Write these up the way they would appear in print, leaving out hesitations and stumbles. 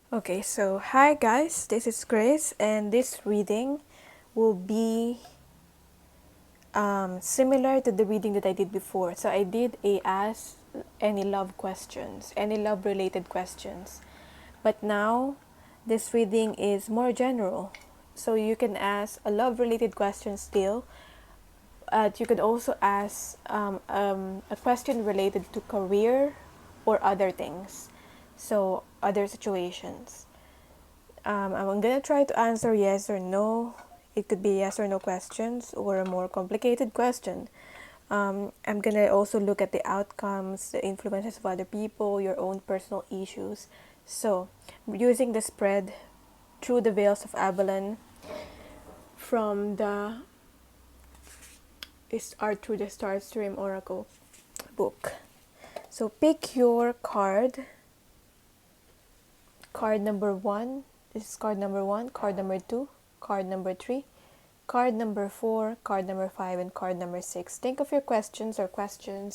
Okay, so hi guys, this is Grace, and this reading will be similar to the reading that I did before. So I did a ask any love questions, any love related questions. But now this reading is more general. So you can ask a love related question still. You could also ask a question related to career or other things. So other situations. I'm gonna try to answer yes or no. It could be yes or no questions or a more complicated question. I'm gonna also look at the outcomes, the influences of other people, your own personal issues. So, using the spread through the veils of Avalon from the is art through the Starstream Oracle book. So pick your card. Card number one. This is card number one. Card number two. Card number three. Card number 4, card number 5, and card number 6. Think of your questions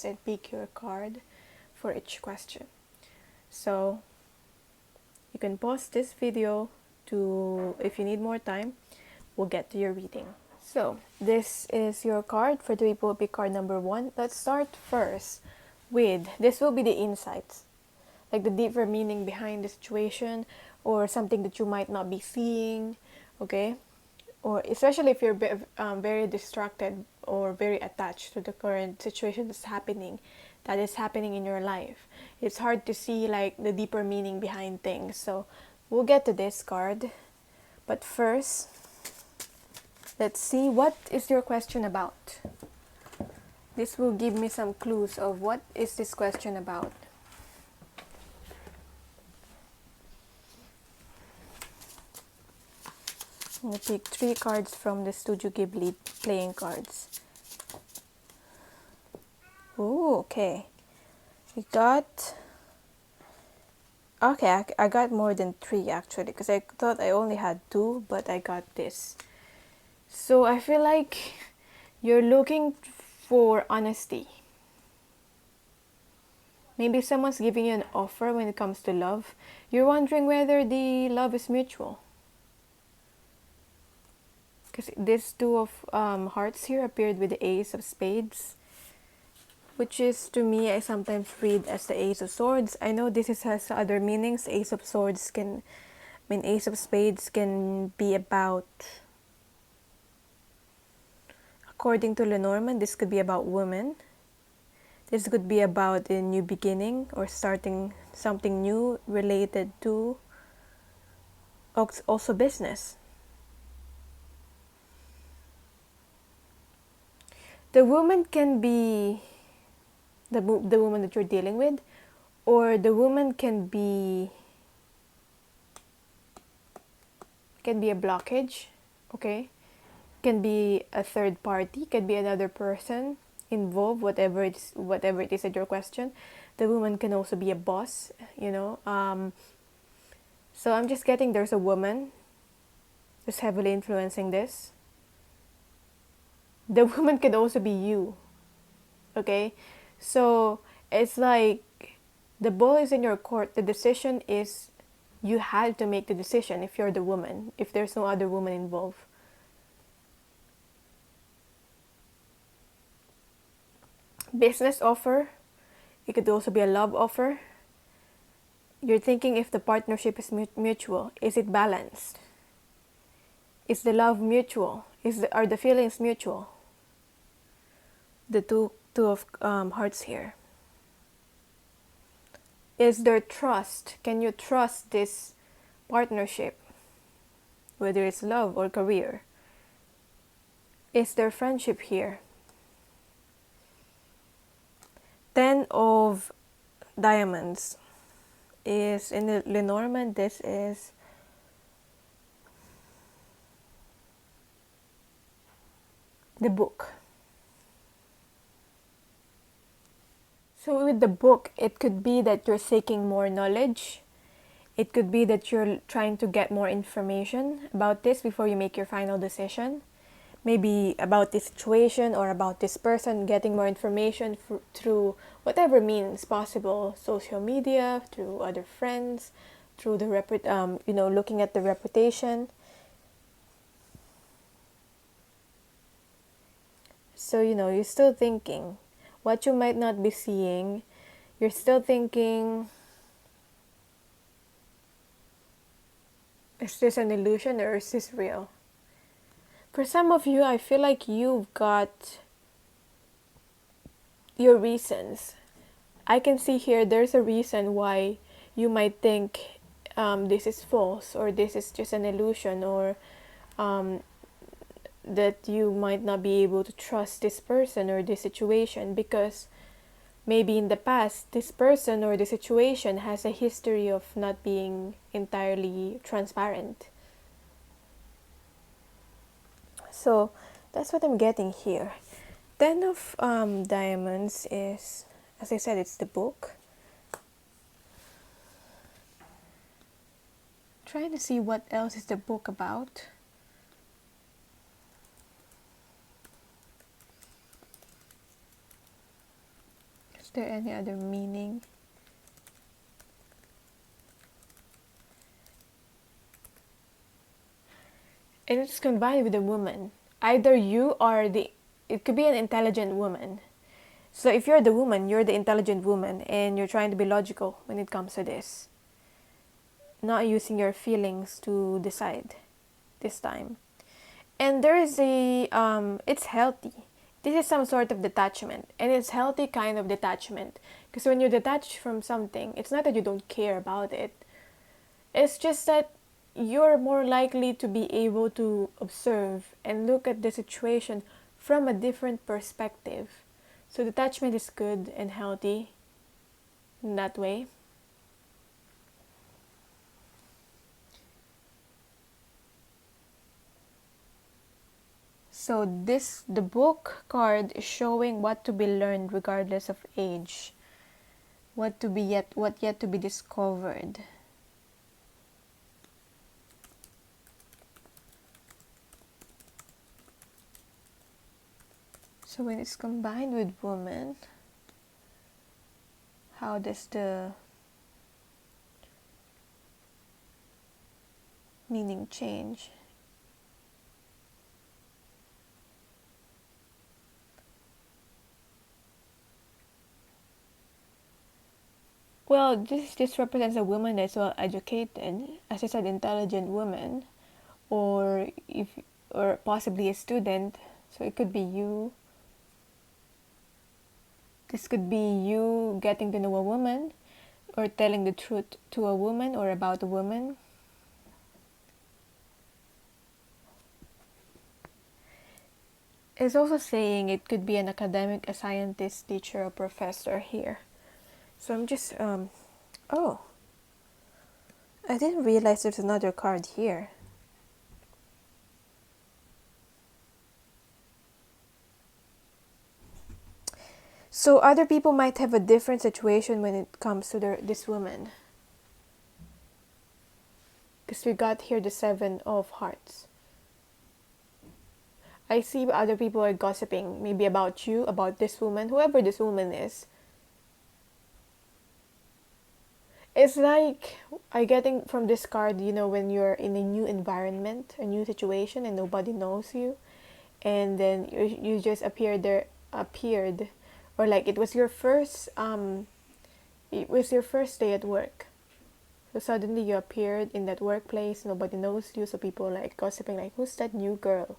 and pick your card for each question. So you can pause this video to, if you need more time, we'll get to your reading. So this is your card for the people who pick card number 1. Let's start first with, this will be the insights, like the deeper meaning behind the situation or something that you might not be seeing, okay? Or especially if you're very distracted or very attached to the current situation that is happening in your life. It's hard to see like the deeper meaning behind things. So we'll get to this card. But first, let's see what is your question about. This will give me some clues of what is this question about. I'll pick 3 cards from the Studio Ghibli playing cards. Ooh, okay. We got... Okay, I got more than 3 actually, because I thought I only had 2, but I got this. So I feel like you're looking for honesty. Maybe someone's giving you an offer when it comes to love. You're wondering whether the love is mutual. Because this 2 of hearts here appeared with the Ace of Spades, which is, to me, I sometimes read as the Ace of Swords. I know has other meanings. Ace of Swords can, Ace of Spades can be about, according to Lenormand, this could be about women. This could be about a new beginning or starting something new related to also business. The woman can be the woman that you're dealing with, or the woman can be a blockage, okay? Can be a third party, can be another person involved, whatever it is at your question. The woman can also be a boss, so I'm just getting there's a woman who's heavily influencing this. The woman can also be you, okay? So it's like the ball is in your court. The decision is, you had to make the decision if you're the woman, if there's no other woman involved. Business offer, it could also be a love offer. You're thinking if the partnership is mutual. Is it balanced? Is the love mutual? Are the feelings mutual? The two of hearts here. Is there trust? Can you trust this partnership, whether it's love or career? Is there friendship here? 10 of diamonds is in the Lenormand. This is the book. So with the book, it could be that you're seeking more knowledge. It could be that you're trying to get more information about this before you make your final decision. Maybe about this situation or about this person, getting more information through whatever means possible, social media, through other friends, through the looking at the reputation. So you're still thinking what you might not be seeing. You're still thinking, is this an illusion or is this real? For some of you, I feel like you've got your reasons. I can see here there's a reason why you might think this is false, or this is just an illusion, or that you might not be able to trust this person or this situation, because maybe in the past this person or the situation has a history of not being entirely transparent. So that's what I'm getting here. Ten of Diamonds is, as I said, it's the book. Trying to see what else is the book about. Is there any other meaning? And it's combined with a woman. Either you are it could be an intelligent woman. So if you're the woman, you're the intelligent woman, and you're trying to be logical when it comes to this. Not using your feelings to decide this time. And there is it's healthy. This is some sort of detachment, and it's healthy kind of detachment. Because when you're detached from something, it's not that you don't care about it. It's just that you're more likely to be able to observe and look at the situation from a different perspective. So detachment is good and healthy in that way. So the book card is showing what to be learned regardless of age. What yet to be discovered. So when it's combined with woman, how does the meaning change? Well, this represents a woman that's well educated, as I said, intelligent woman, or possibly a student. So it could be you. This could be you getting to know a woman, or telling the truth to a woman or about a woman. It's also saying it could be an academic, a scientist, teacher, or professor here. So I'm just, oh, I didn't realize there's another card here. So other people might have a different situation when it comes to this woman. Because we got here the 7 of Hearts. I see other people are gossiping, maybe about you, about this woman, whoever this woman is. It's like I getting from this card, when you're in a new environment, a new situation, and nobody knows you, and then you just appeared, or like it was your first day at work. So suddenly you appeared in that workplace, nobody knows you, so people are like gossiping, like, who's that new girl?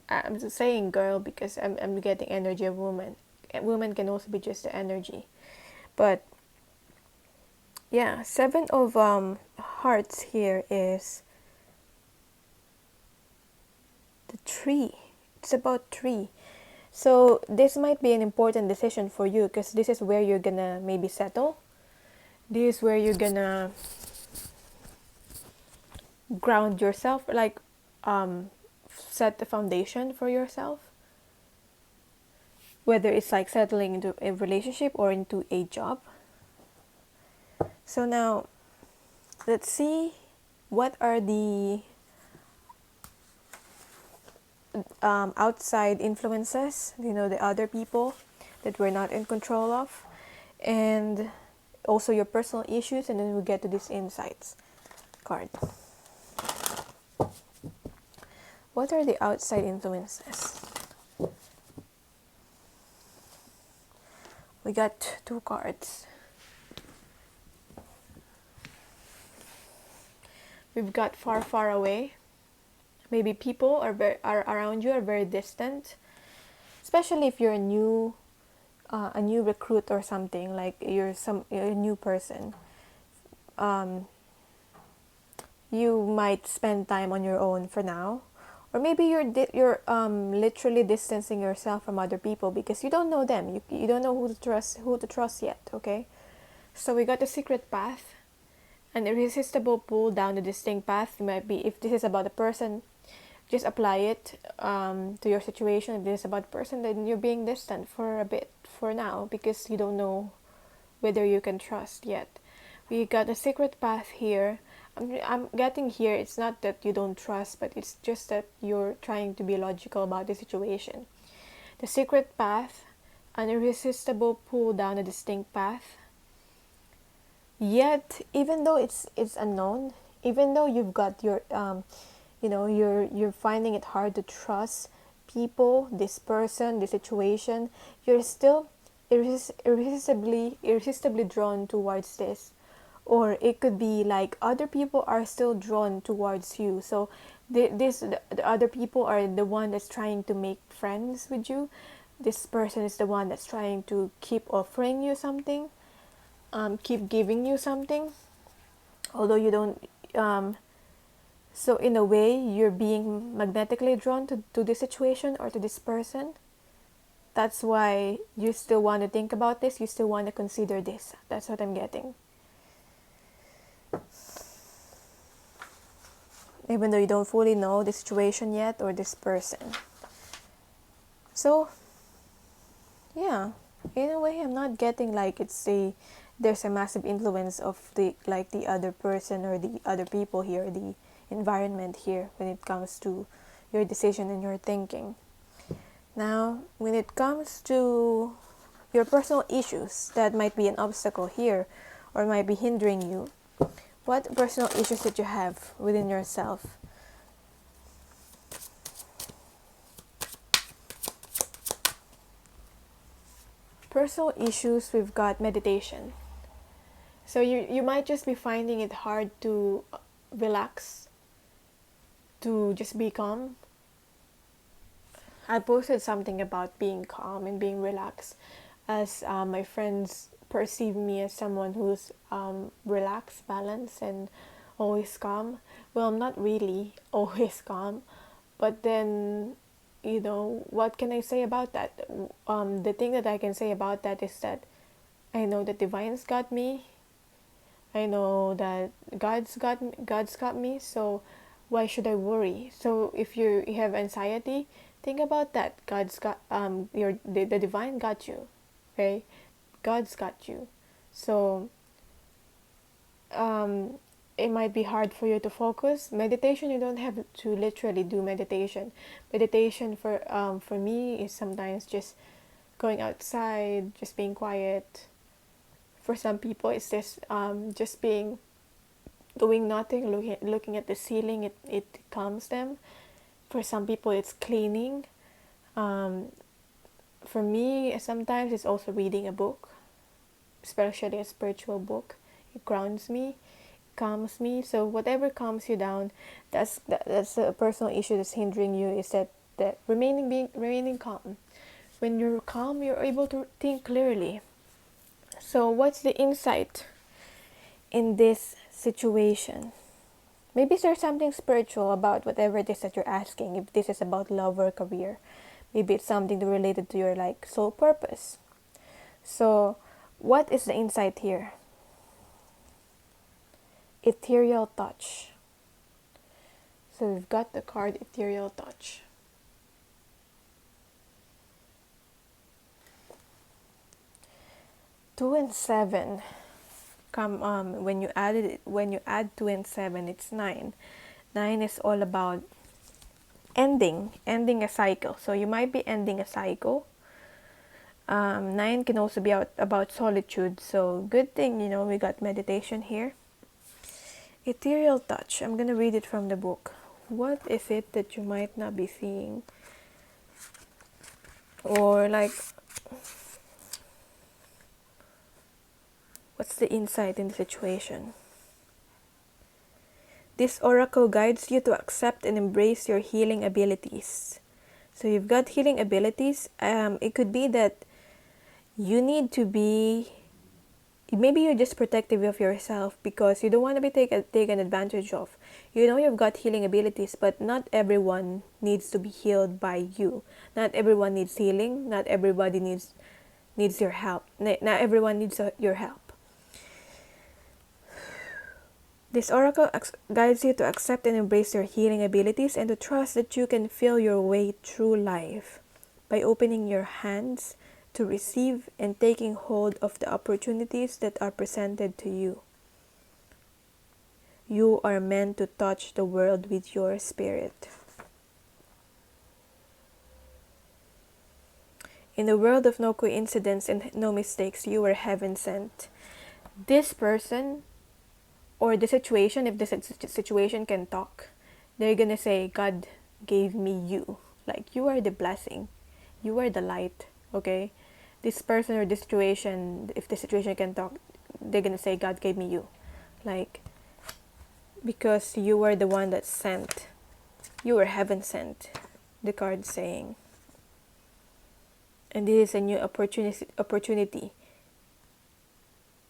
I'm just saying girl because I'm getting energy of woman. Woman can also be just the energy, but yeah, 7 of Hearts here is the tree. It's about tree. So this might be an important decision for you, because this is where you're gonna maybe settle. This is where you're gonna ground yourself, like set the foundation for yourself. Whether it's like settling into a relationship or into a job. So now, let's see what are the outside influences, the other people that we're not in control of. And also your personal issues, and then we get to these insights card. What are the outside influences? We got 2 cards. We've got far, far away. Maybe people are around you are very distant, especially if you're a new recruit or something, like you're a new person. You might spend time on your own for now, or maybe you're literally distancing yourself from other people because you don't know them. You don't know who to trust yet. Okay, so we got the secret path, an irresistible pull down the distinct path. It might be, if this is about a person, just apply it to your situation. If this is about a person, then you're being distant for a bit for now because you don't know whether you can trust yet. We got a secret path here. I'm getting here, it's not that you don't trust, but it's just that you're trying to be logical about the situation. The secret path, an irresistible pull down a distinct path. Yet, even though it's unknown, even though you've got your you're finding it hard to trust people, this person, this situation, you're still irresistibly drawn towards this. Or it could be like other people are still drawn towards you. So the other people are the one that's trying to make friends with you. This person is the one that's trying to keep offering you something, keep giving you something, although you don't. So in a way, you're being magnetically drawn to this situation or to this person. That's why you still want to think about this. You still want to consider this. That's what I'm getting. Even though you don't fully know the situation yet or this person. So, yeah, in a way, I'm not getting like there's a massive influence of the other person or the other people here, the environment here when it comes to your decision and your thinking. Now, when it comes to your personal issues that might be an obstacle here or might be hindering you, what personal issues that you have within yourself? Personal issues, we've got meditation. So you might just be finding it hard to relax, to just be calm. I posted something about being calm and being relaxed, as my friends perceive me as someone who's relaxed, balanced, and always calm. Well, I'm not really always calm, but then, what can I say about that? The thing that I can say about that is that I know that Divine's got me. I know that God's got me. So why should I worry? So if you have anxiety, think about that. God's got the Divine got you. Okay, God's got you. So it might be hard for you to focus. Meditation, you don't have to literally do meditation. Meditation for me is sometimes just going outside, just being quiet. For some people, it's just doing nothing, looking at the ceiling. It calms them. For some people, it's cleaning. For me, sometimes it's also reading a book, especially a spiritual book. It grounds me, calms me. So whatever calms you down, that's a personal issue that's hindering you, is that remaining calm. When you're calm, you're able to think clearly. So what's the insight in this situation? Maybe there's something spiritual about whatever it is that you're asking. If this is about love or career, maybe it's something related to your soul purpose. So what is the insight here? Ethereal touch. So we've got the card Ethereal touch. Two and 7. Come on, when you add 2 and 7, it's 9. 9 is all about ending a cycle. So you might be ending a cycle. 9 can also be about solitude. So good thing, we got meditation here. Ethereal touch. I'm going to read it from the book. What is it that you might not be seeing? Or like, what's the insight in the situation? This oracle guides you to accept and embrace your healing abilities. So you've got healing abilities. It could be that you need to be, maybe you're just protective of yourself because you don't want to be taken advantage of. You've got healing abilities, but not everyone needs to be healed by you. Not everyone needs healing. Not everybody needs your help. Not everyone needs your help. This oracle guides you to accept and embrace your healing abilities and to trust that you can feel your way through life by opening your hands to receive and taking hold of the opportunities that are presented to you. You are meant to touch the world with your spirit. In the world of no coincidence and no mistakes, you are heaven sent. This person or the situation, if the situation can talk, they're gonna say, God gave me you. Like, you are the blessing. You are the light, okay? This person or this situation, if the situation can talk, they're gonna say, God gave me you. Like, because you are the one that's sent. You are heaven sent, the card's saying. And this is a new opportunity.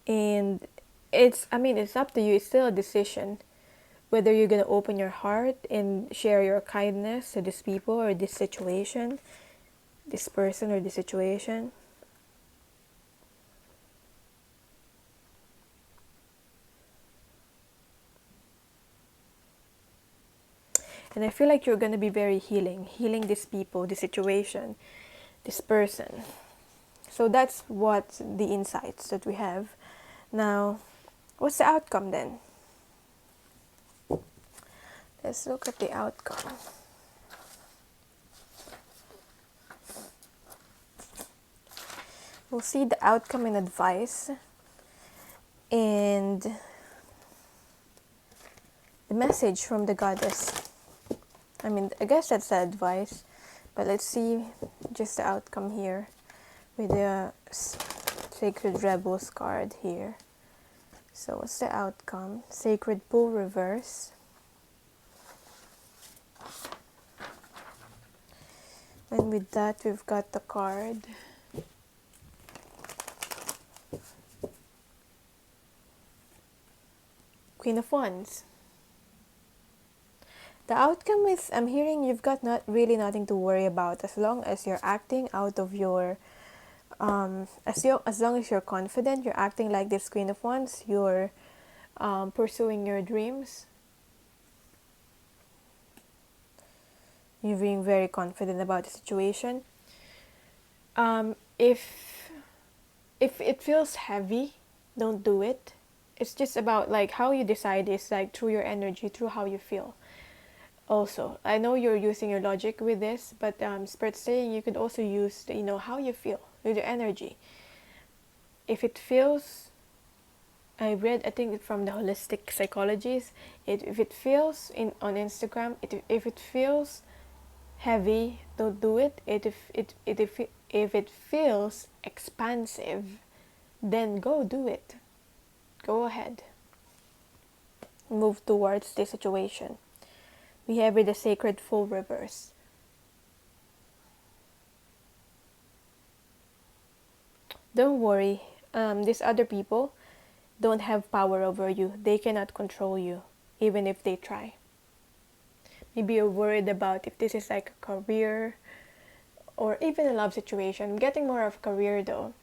And it's up to you. It's still a decision whether you're going to open your heart and share your kindness to this people or this situation, this person or this situation. And I feel like you're going to be very healing these people, this situation, this person. So that's what the insights that we have. Now, what's the outcome then? Let's look at the outcome. We'll see the outcome and advice. And the message from the goddess. I guess that's the advice. But let's see just the outcome here with the Sacred Rebels card here. So what's the outcome? Sacred Bull reverse. And with that, we've got the card. Queen of Wands. The outcome is, I'm hearing you've got nothing to worry about as long as you're acting out of your, as long as you're confident, you're acting like this Queen of Wands, you're pursuing your dreams. You're being very confident about the situation. If it feels heavy, don't do it. It's just about like how you decide is like through your energy, through how you feel. Also, I know you're using your logic with this, but Spirit's saying you could also use how you feel with your energy. If it feels, I think from the holistic psychologies, if it feels on Instagram, if it feels heavy, don't do it. If it feels expansive, then go do it. Go ahead. Move towards the situation. We have the Sacred Full reverse. Don't worry. These other people don't have power over you. They cannot control you, even if they try. Maybe you're worried about if this is like a career or even a love situation. I'm getting more of career though.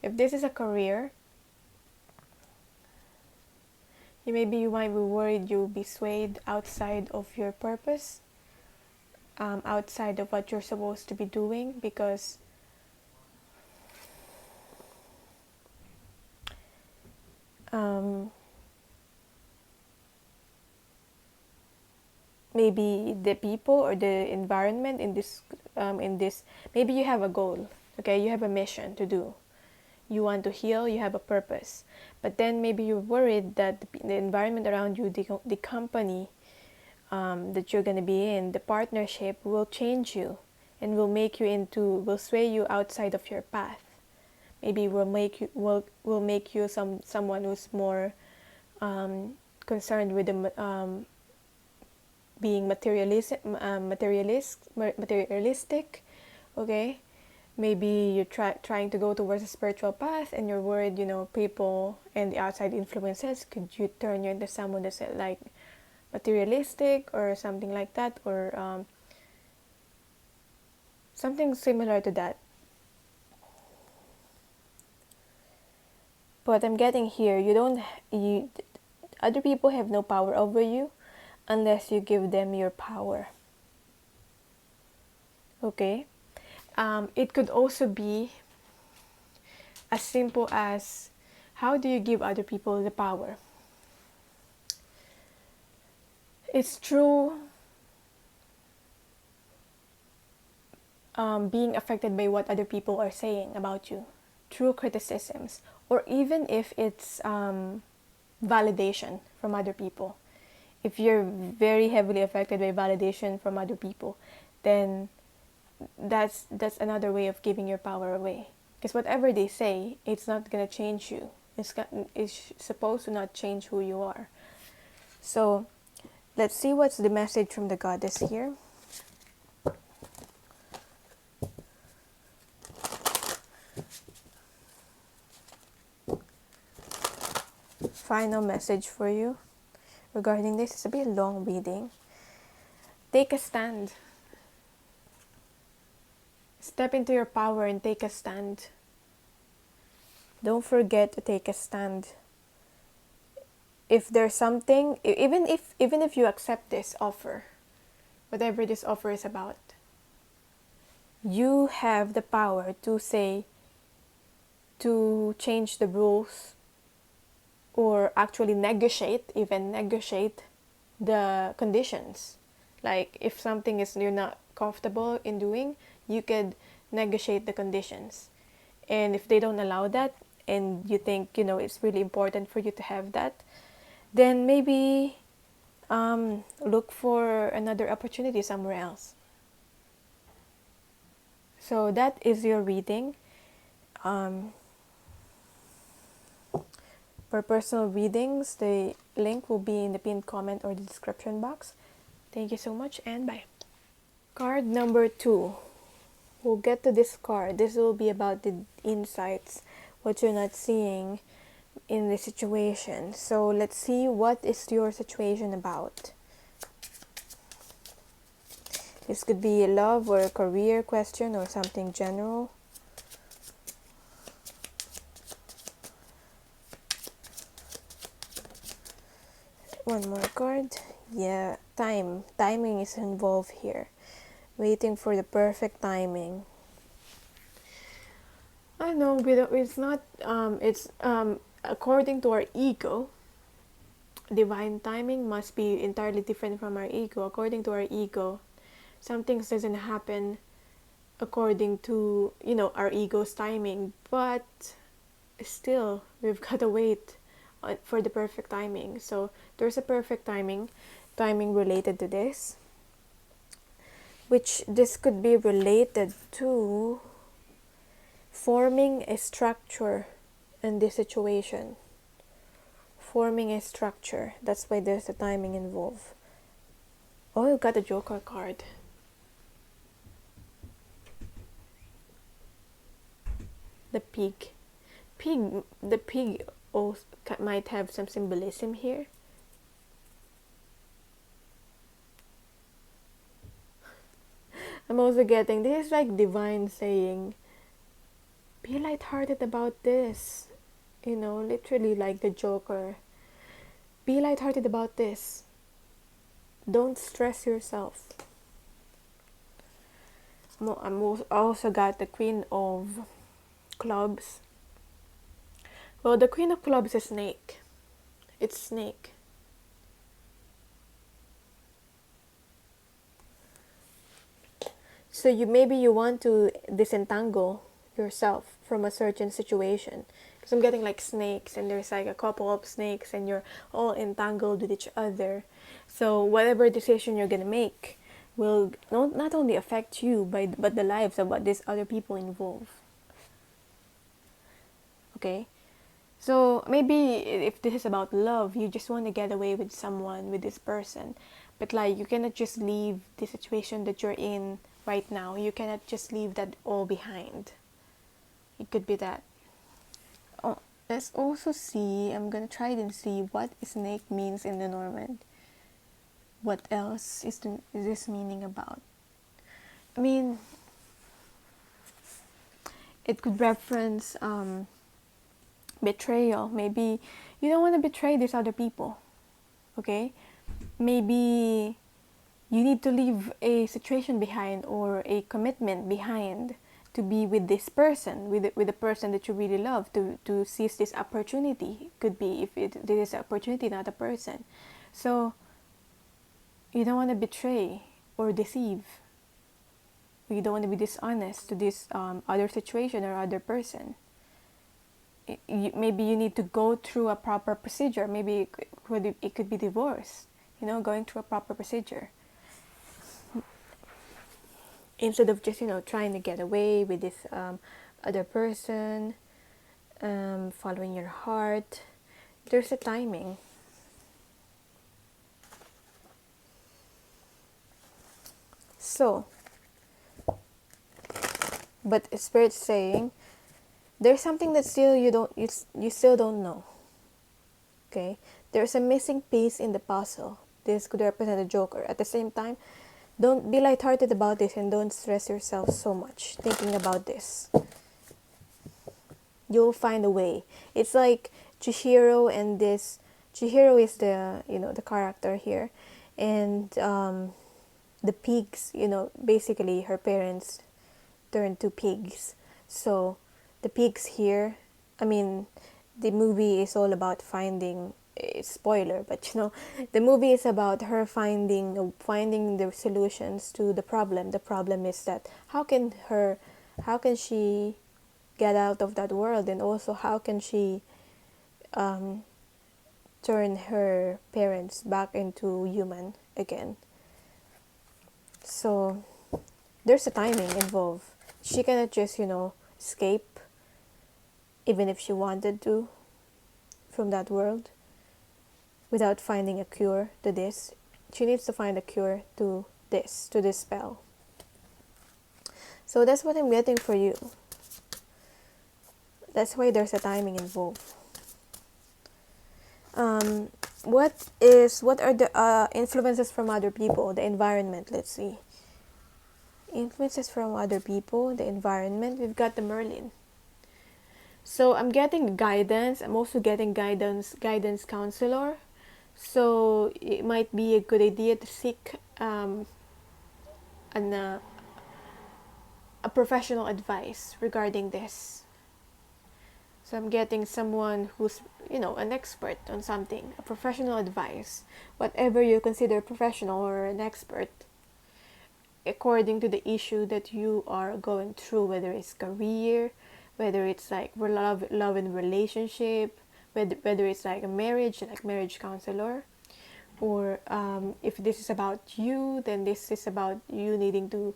If this is a career, maybe you might be worried you'll be swayed outside of your purpose, outside of what you're supposed to be doing, because maybe the people or the environment in this maybe you have a goal Okay, you have a mission to do. You want to heal, you have a purpose. But then maybe you're worried that the environment around you, the company that you're going to be in, the partnership will change you and will sway you outside of your path. Maybe will make you someone who's more concerned with being materialistic. Okay, maybe you're trying to go towards a spiritual path, and you're worried, people and the outside influences could you turn you into someone that's like materialistic or something like that, or something similar to that. But I'm getting here, other people have no power over you unless you give them your power. Okay? It could also be as simple as, how do you give other people the power? It's true being affected by what other people are saying about you, through criticisms, or even if it's validation from other people. If you're very heavily affected by validation from other people, then that's another way of giving your power away. Because whatever they say, it's not gonna change you. It's supposed to not change who you are. So let's see what's the message from the goddess here. Final message for you regarding this. It's a bit long reading. Take a stand. Step into your power and take a stand. Don't forget to take a stand. If there's something, even if you accept this offer, whatever this offer is about, you have the power to change the rules, or actually negotiate the conditions. Like if something is you're not comfortable in doing, you could negotiate the conditions. And if they don't allow that, and you think it's really important for you to have that, then maybe look for another opportunity somewhere else. So that is your reading. For personal readings, the link will be in the pinned comment or the description box. Thank you so much, and bye. Card number 2. We'll get to this card. This will be about the insights, what you're not seeing in the situation. So let's see, what is your situation about? This could be a love or a career question or something general. One more card. Yeah, timing is involved here. Waiting for the perfect timing. I know, but it's not. It's according to our ego. Divine timing must be entirely different from our ego. According to our ego, some things doesn't happen according to our ego's timing, but still we've got to wait for the perfect timing. So there's a perfect timing related to this, which this could be related to forming a structure in this situation. Forming a structure. That's why there's a timing involved. Oh, you got a Joker card. The pig. The pig also might have some symbolism here. I'm also getting, this is like divine saying, be lighthearted about this. Literally like the Joker. Be lighthearted about this. Don't stress yourself. I'm also got the Queen of Clubs. Well, the Queen of Clubs is snake. It's snake. So maybe you want to disentangle yourself from a certain situation. Because I'm getting like snakes, and there's like a couple of snakes, and you're all entangled with each other. So whatever decision you're gonna make will not only affect you, but the lives of what these other people involved. Okay? So maybe if this is about love, you just want to get away with someone, with this person. But like, you cannot just leave the situation that you're in right now. You cannot just leave that all behind. It could be that. Oh, let's also see, I'm gonna try and see what snake means in the Norman. What else is this meaning about? I mean, it could reference betrayal. Maybe you don't want to betray these other people. Okay? Maybe you need to leave a situation behind or a commitment behind to be with this person, with the person that you really love, to seize this opportunity. Could be if this is an opportunity, not a person. So you don't want to betray or deceive. You don't want to be dishonest to this other situation or other person. Maybe you need to go through a proper procedure. Maybe it could be divorce. Going through a proper procedure. Instead of just, trying to get away with this other person, following your heart, there's a timing. So, but Spirit's saying, there's something that still you still don't know. Okay? There's a missing piece in the puzzle. This could represent a joker. At the same time, don't be lighthearted about this and don't stress yourself so much thinking about this. You'll find a way. It's like Chihiro and this. Chihiro is the character here, and the pigs. Basically her parents turned to pigs. So the pigs here. I mean, the movie is all about finding. Spoiler, but the movie is about her finding the solutions to the problem. The problem is that how can she get out of that world, and also how can she turn her parents back into human again. So there's a timing involved. She cannot just escape, even if she wanted to, from that world without finding a cure to this. She needs to find a cure to this spell. So that's what I'm getting for you. That's why there's a timing involved. What are the influences from other people, the environment? Let's see. Influences from other people, the environment. We've got the Merlin. So I'm getting guidance. I'm also getting guidance counselor. So it might be a good idea to seek a professional advice regarding this. So I'm getting someone who's, an expert on something, a professional advice, whatever you consider professional or an expert, according to the issue that you are going through, whether it's career, whether it's like love and relationship, whether it's like a marriage, like marriage counselor, or if this is about you, then this is about you needing to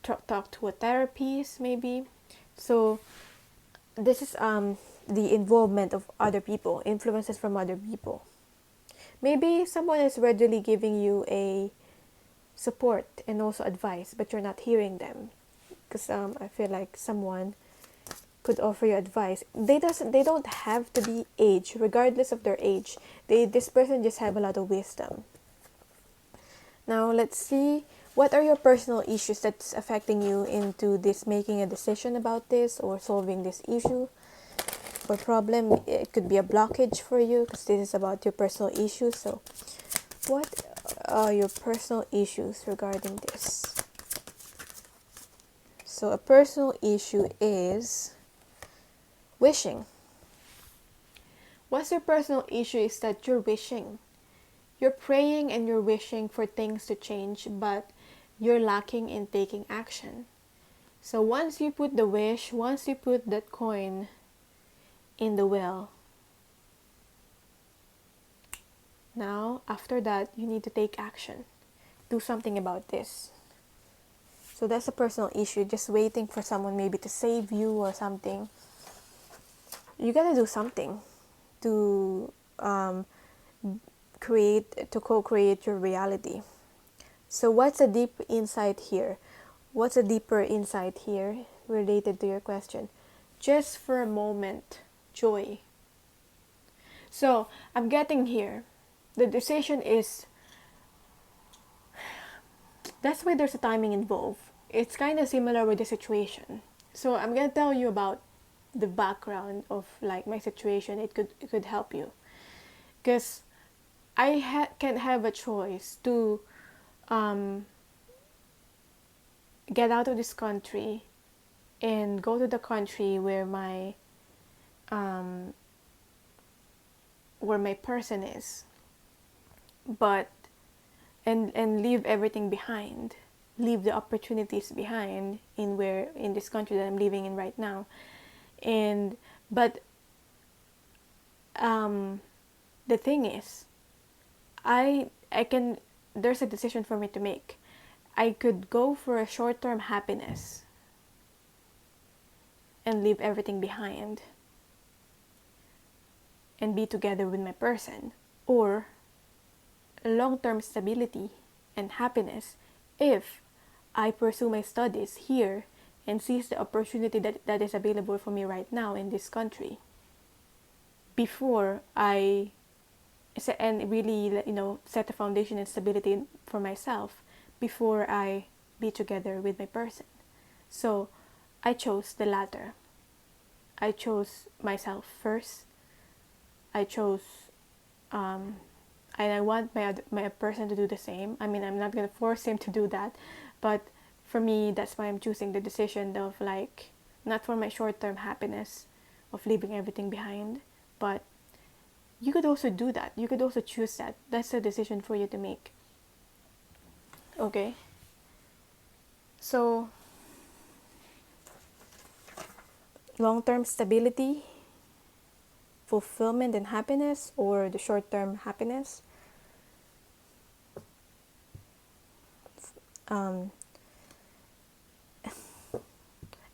talk to a therapist, maybe. So this is the involvement of other people, influences from other people. Maybe someone is readily giving you a support and also advice, but you're not hearing them, because I feel like someone could offer you advice. They don't have to be age, regardless of their age. This person just have a lot of wisdom. Now let's see, what are your personal issues that's affecting you into this, making a decision about this or solving this issue or problem. It could be a blockage for you, because this is about your personal issues. So what are your personal issues regarding this? So a personal issue is wishing. What's your personal issue is that you're wishing. You're praying and you're wishing for things to change, but you're lacking in taking action. So once you put the wish, once you put that coin in the well, now after that you need to take action. Do something about this. So that's a personal issue, just waiting for someone maybe to save you or something. You gotta do something to co-create your reality. So what's a deep insight here? What's a deeper insight here related to your question? Just for a moment, joy. So I'm getting here. The decision is, that's why there's a timing involved. It's kind of similar with the situation. So I'm gonna tell you about the background of like my situation. It could help you, because I can have a choice to get out of this country and go to the country where my person is, but and leave everything behind, leave the opportunities behind in this country that I'm living in right now. And but the thing is, I can, there's a decision for me to make. I could go for a short-term happiness and leave everything behind and be together with my person, or long-term stability and happiness if I pursue my studies here and seize the opportunity that is available for me right now in this country before I and really, set a foundation and stability for myself before I be together with my person. So I chose the latter. I chose myself first. I chose and I want my person to do the same. I mean, I'm not going to force him to do that, but for me, that's why I'm choosing the decision of like, not for my short-term happiness of leaving everything behind, but you could also do that. You could also choose that. That's a decision for you to make. Okay? So, long-term stability, fulfillment and happiness, or the short-term happiness.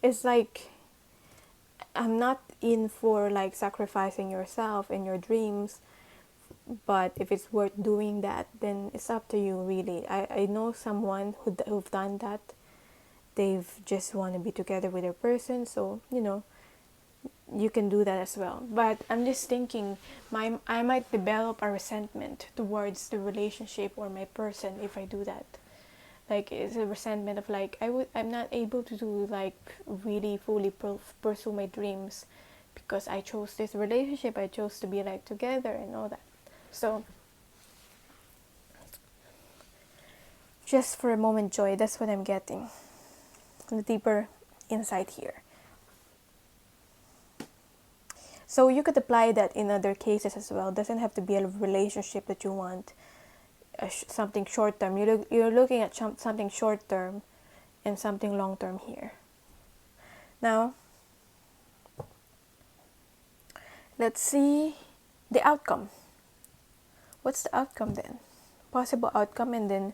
It's like, I'm not in for like sacrificing yourself and your dreams, but if it's worth doing that, then it's up to you, really. I know someone who've done that. They've just want to be together with their person, so you can do that as well. But I'm just thinking, I might develop a resentment towards the relationship or my person if I do that. Like, it's a resentment of like, I'm not able to do like really fully pursue my dreams because I chose this relationship, I chose to be like together and all that. So just for a moment, joy, that's what I'm getting. The deeper insight here. So you could apply that in other cases as well. It doesn't have to be a relationship that you want. Something short term. You're looking at something short term and something long term here. Now, let's see the outcome. What's the outcome then? Possible outcome, and then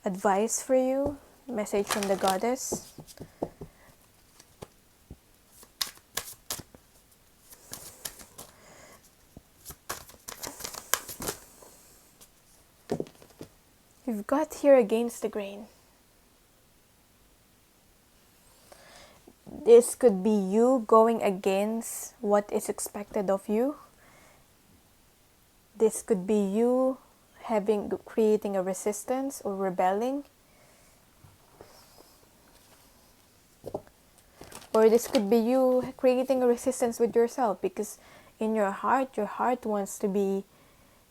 advice for you. Message from the goddess. You've got here against the grain. This could be you going against what is expected of you. This could be you creating a resistance or rebelling. Or this could be you creating a resistance with yourself, because in your heart wants to be,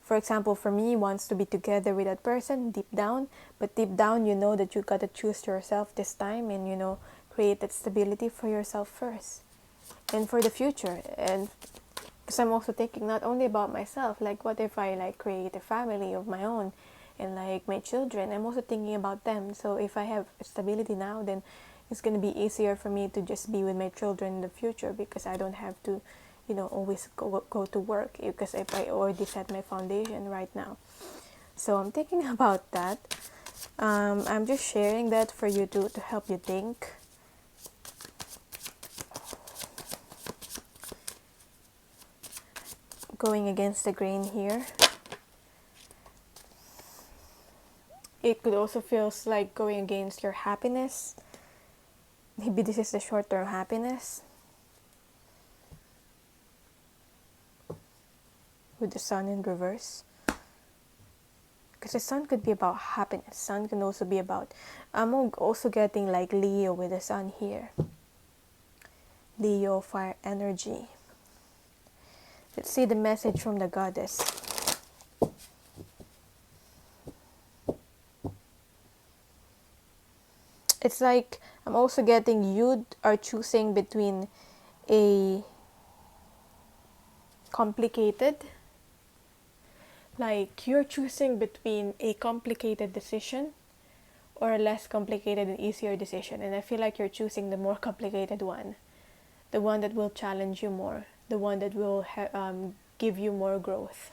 for example, for me, wants to be together with that person deep down, but deep down you know that you gotta choose yourself this time and create that stability for yourself first and for the future. And because I'm also thinking not only about myself, like what if I like create a family of my own and like my children, I'm also thinking about them. So if I have stability now, then It's going to be easier for me to just be with my children in the future because I don't have to, always go to work, because if I already set my foundation right now. So I'm thinking about that. I'm just sharing that for you to help you think. Going against the grain here. It could also feel like going against your happiness. Maybe this is the short-term happiness. With the sun in reverse. Because the sun could be about happiness. Sun can also be about... I'm also getting like Leo with the sun here. Leo, fire energy. Let's see the message from the goddess. It's like I'm also getting you are choosing between a complicated, like you're choosing between a complicated decision or a less complicated and easier decision. And I feel like you're choosing the more complicated one, the one that will challenge you more, the one that will give you more growth.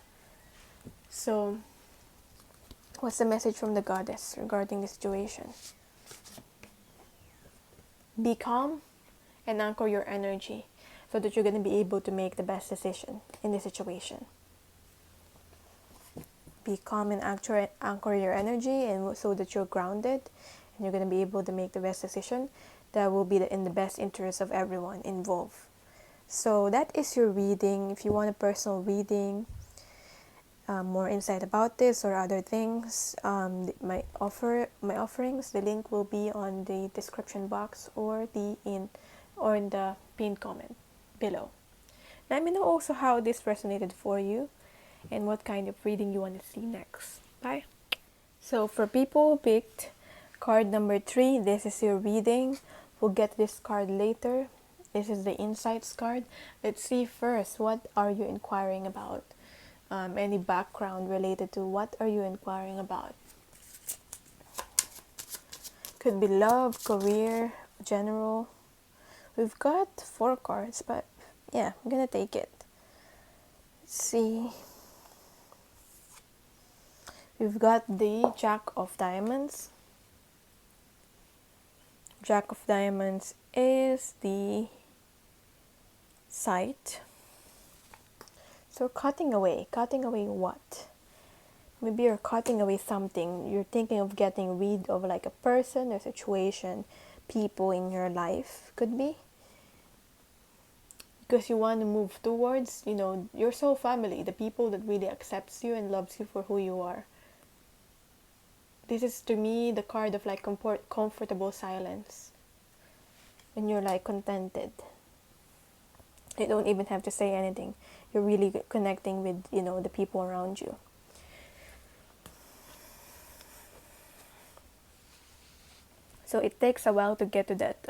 So, what's the message from the goddess regarding the situation? Be calm and anchor your energy so that you're going to be able to make the best decision in this situation. Be calm and anchor your energy, and so that you're grounded and you're going to be able to make the best decision that will be in the best interest of everyone involved. So that is your reading. If you want a personal reading, more insight about this or other things, my offerings, the link will be on the description box or in the pinned comment below. Let me know also how this resonated for you and what kind of reading you want to see next. Bye. So for people who picked card number 3, this is your reading. We'll get to this card later. This is the insights card. Let's see first, what are you inquiring about? Any background related to what are you inquiring about? Could be love, career, general. We've got 4 cards, but yeah, I'm gonna take it. Let's see. We've got the Jack of Diamonds. Jack of Diamonds is the sight. So cutting away what? Maybe you're cutting away something. You're thinking of getting rid of like a person or situation, people in your life, could be. Because you want to move towards, your soul family, the people that really accepts you and loves you for who you are. This is to me the card of like comfortable silence. When you're like contented. You don't even have to say anything. You're really connecting with, the people around you. So it takes a while to get to that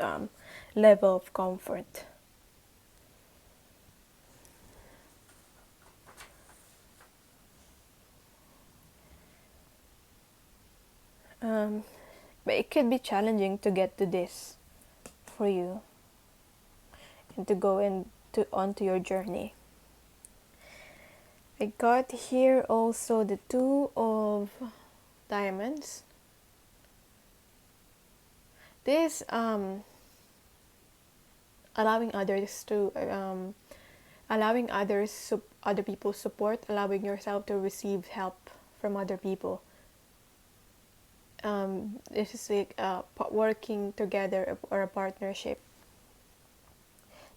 level of comfort. But it could be challenging to get to this for you and to go onto your journey. I got here also the 2 of Diamonds. This allowing other people's support, allowing yourself to receive help from other people. This is like working together or a partnership.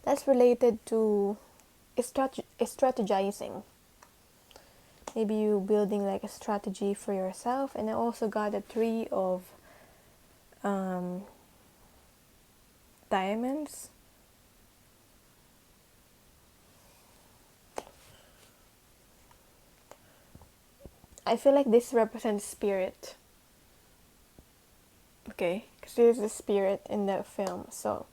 That's related to strategizing. Maybe you building like a strategy for yourself. And I also got a 3 of Diamonds. I feel like this represents spirit. Okay, because this is the spirit in the film. So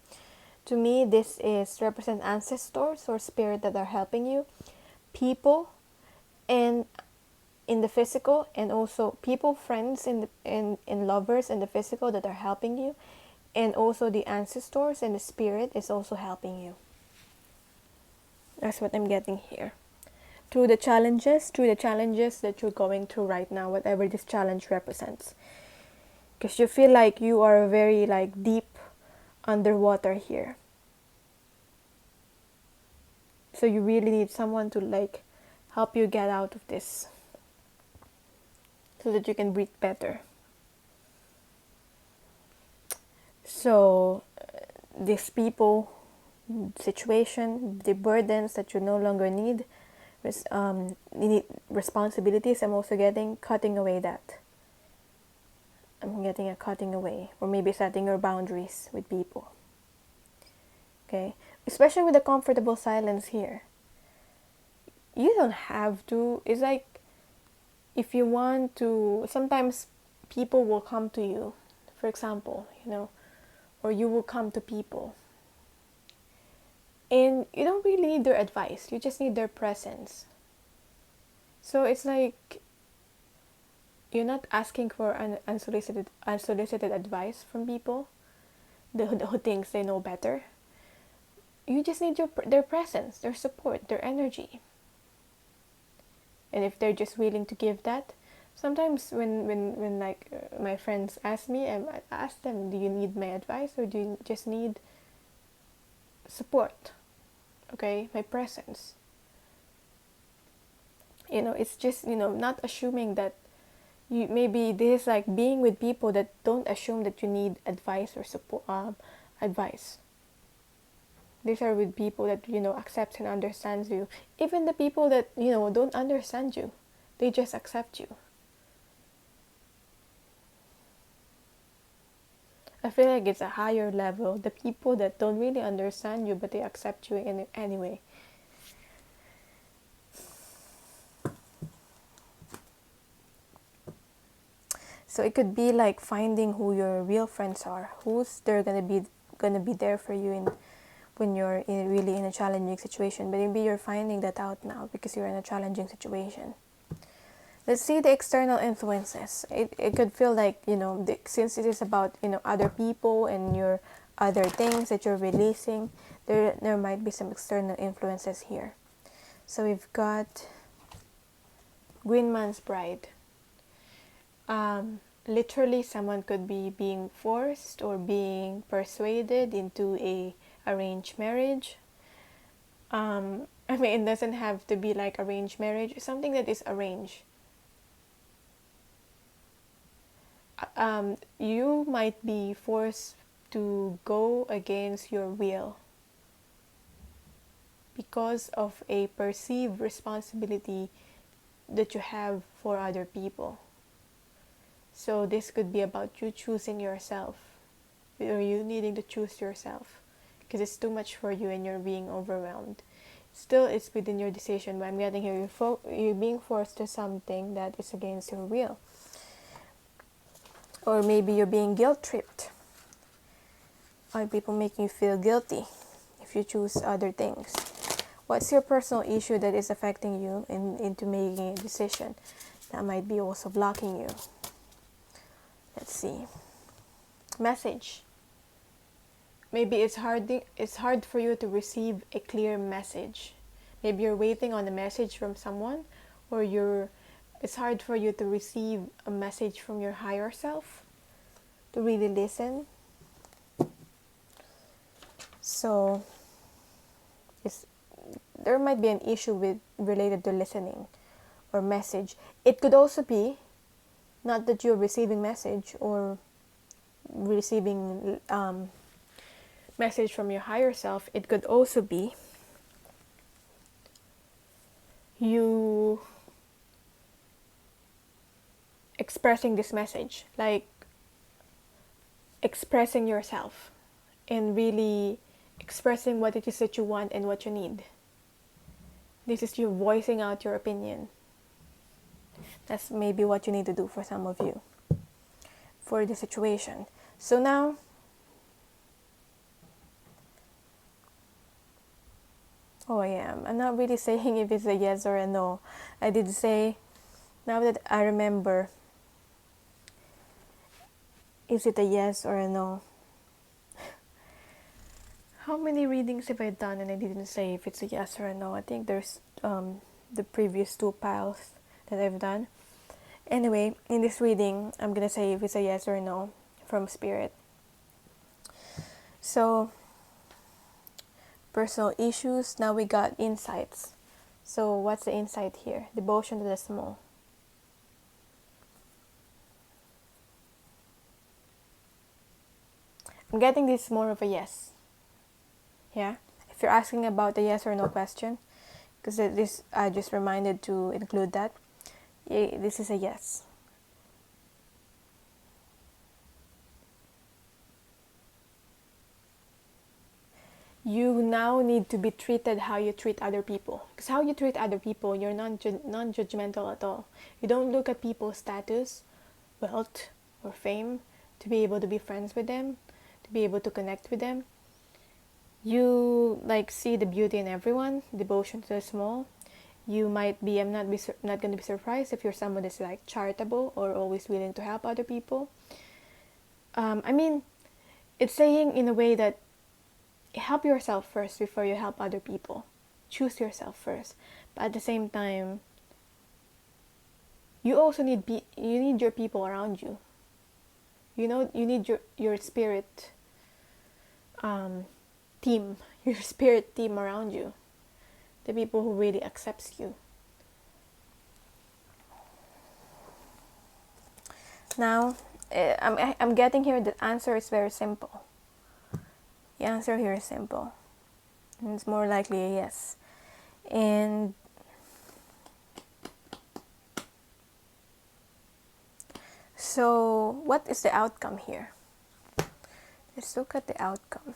to me, this is represent ancestors or spirit that are helping you, people, and in the physical, and also people, friends, and lovers in the physical that are helping you, And also the ancestors and the spirit is also helping you. That's what I'm getting here. Through the challenges that you're going through right now, whatever this challenge represents. Because you feel like you are very like deep underwater here. So you really need someone to like help you get out of this. So that you can breathe better. So these people, situation, the burdens that you no longer need, you need responsibilities. I'm also getting cutting away that. I'm getting a cutting away, or maybe setting your boundaries with people. Okay, especially with the comfortable silence here. You don't have to. It's like if you want to. Sometimes people will come to you, for example, or you will come to people. And you don't really need their advice. You just need their presence. So it's like you're not asking for an unsolicited advice from people who thinks they know better. You just need their presence, their support, their energy. And if they're just willing to give that, sometimes when like my friends ask me, I ask them, do you need my advice or do you just need support? Okay, my presence. It's just, not assuming that you maybe this is like being with people that don't assume that you need advice or support, advice. These are with people that, accepts and understands you. Even the people that, don't understand you, they just accept you. I feel like it's a higher level. The people that don't really understand you, but they accept you in anyway. So it could be like finding who your real friends are. Who's they're gonna be there for you when you're really in a challenging situation. But maybe you're finding that out now because you're in a challenging situation. Let's see the external influences. It could feel like, since it is about, other people and your other things that you're releasing, there might be some external influences here. So we've got Green Man's Bride. Literally, someone could be being forced or being persuaded into a arranged marriage. It doesn't have to be like arranged marriage. Something that is arranged. You might be forced to go against your will because of a perceived responsibility that you have for other people. So this could be about you choosing yourself, or you needing to choose yourself because it's too much for you and you're being overwhelmed. Still, it's within your decision, but I'm getting here you're being forced to something that is against your will. Or maybe you're being guilt-tripped. Or people making you feel guilty if you choose other things. What's your personal issue that is affecting you into making a decision that might be also blocking you? Let's see. Message. Maybe it's hard for you to receive a clear message. Maybe you're waiting on a message from someone, or it's hard for you to receive a message from your higher self, to really listen. So there might be an issue related to listening or message. It could also be not that you're receiving message or receiving message from your higher self. It could also be you expressing this message, like expressing yourself and really expressing what it is that you want and what you need. This is you voicing out your opinion. That's maybe what you need to do for some of you for the situation. So now, I'm not really saying if it's a yes or a no. I did say, now that I remember, is it a yes or a no? How many readings have I done and I didn't say if it's a yes or a no? I think there's the previous 2 piles that I've done. Anyway, in this reading, I'm gonna say if it's a yes or a no from Spirit. So, personal issues, now we got insights. So, what's the insight here? Devotion to the small. I'm getting this more of a yes. Yeah? If you're asking about the yes or no question, because this I just reminded to include that. This is a yes. You now need to be treated how you treat other people. Because how you treat other people, you're non-judgmental at all. You don't look at people's status, wealth, or fame to be able to be friends with them, to be able to connect with them. You like see the beauty in everyone, devotion to the small. You might be, I'm not going to be surprised if you're someone that's like charitable or always willing to help other people. I mean, it's saying in a way that help yourself first before you help other people. Choose yourself first. But at the same time, you also need you need your people around you. You know, you need your spirit team, your spirit team around you. The people who really accepts you. Now, I'm getting here the answer is very simple. The answer here is simple. And it's more likely a yes. And so, what is the outcome here? Let's look at the outcome.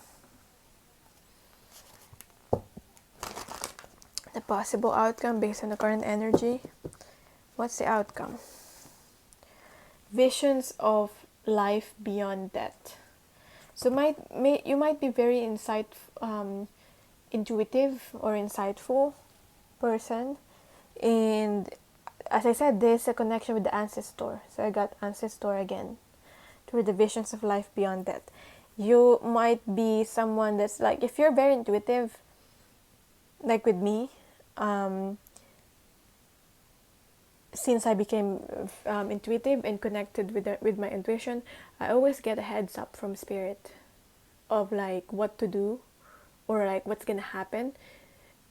The possible outcome based on the current energy. What's the outcome? Visions of life beyond death. So you might be very intuitive or insightful person, and as I said, there's a connection with the ancestor. So I got ancestor again through the visions of life beyond death. You might be someone that's like, if you're very intuitive, like with me, since I became intuitive and connected with my intuition, I always get a heads up from spirit of like what to do or like what's gonna happen.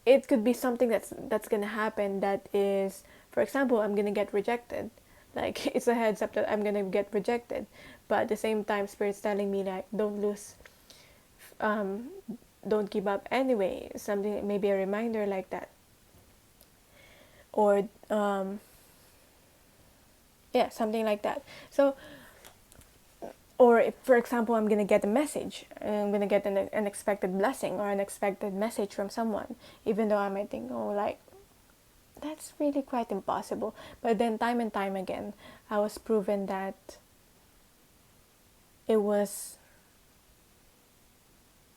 It could be something that's gonna happen that is, for example, I'm gonna get rejected. Like it's a heads up that I'm gonna get rejected, but at the same time, spirit's telling me like don't lose, don't give up anyway. Something, maybe a reminder like that, or yeah, something like that. So, or if, for example, I'm gonna get a message, I'm gonna get an unexpected blessing or unexpected message from someone, even though I might think, oh, like that's really quite impossible. But then, time and time again, I was proven that it was.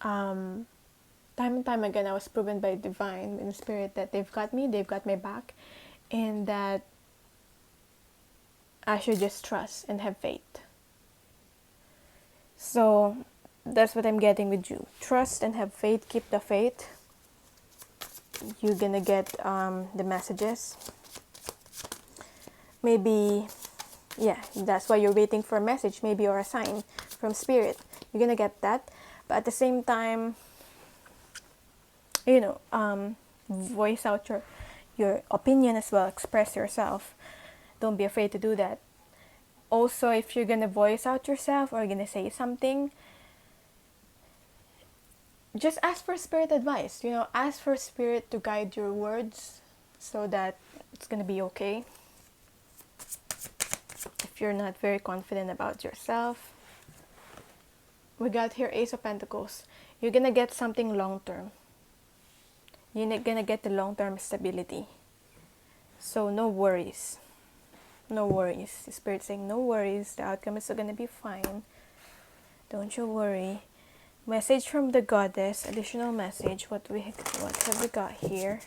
Time and time again, I was proven by divine and spirit that they've got me, they've got my back, and that I should just trust and have faith. So that's what I'm getting with you. Trust and have faith. Keep the faith. You're gonna get the messages. Maybe, yeah, that's why you're waiting for a message, maybe, or a sign from spirit. You're gonna get that. But at the same time, you know, voice out your opinion as well. Express yourself. Don't be afraid to do that. Also, if you're gonna voice out yourself or you're gonna say something, just ask for spirit advice. You know, ask for spirit to guide your words so that it's gonna be okay. If you're not very confident about yourself, we got here Ace of Pentacles. You're gonna get something long term. You're gonna get the long term stability. So no worries. No worries. The spirit saying no worries. The outcome is gonna be fine. Don't you worry. Message from the goddess. Additional message. What have we got here?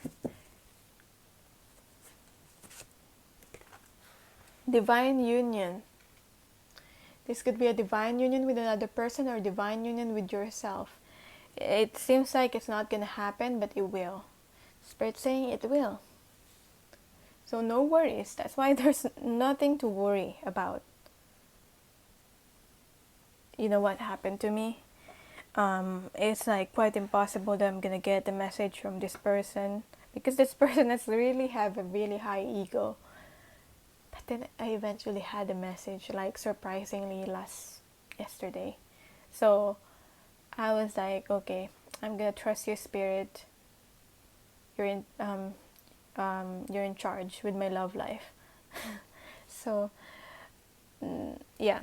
Divine union. This could be a divine union with another person or divine union with yourself. It seems like it's not gonna happen, but it will. Spirit saying it will. So no worries. That's why there's nothing to worry about. You know what happened to me? It's like quite impossible that I'm gonna get a message from this person, because this person has really have a really high ego. But then I eventually had a message, like surprisingly yesterday. So I was like, okay, I'm gonna trust your spirit. You're in charge with my love life. So yeah,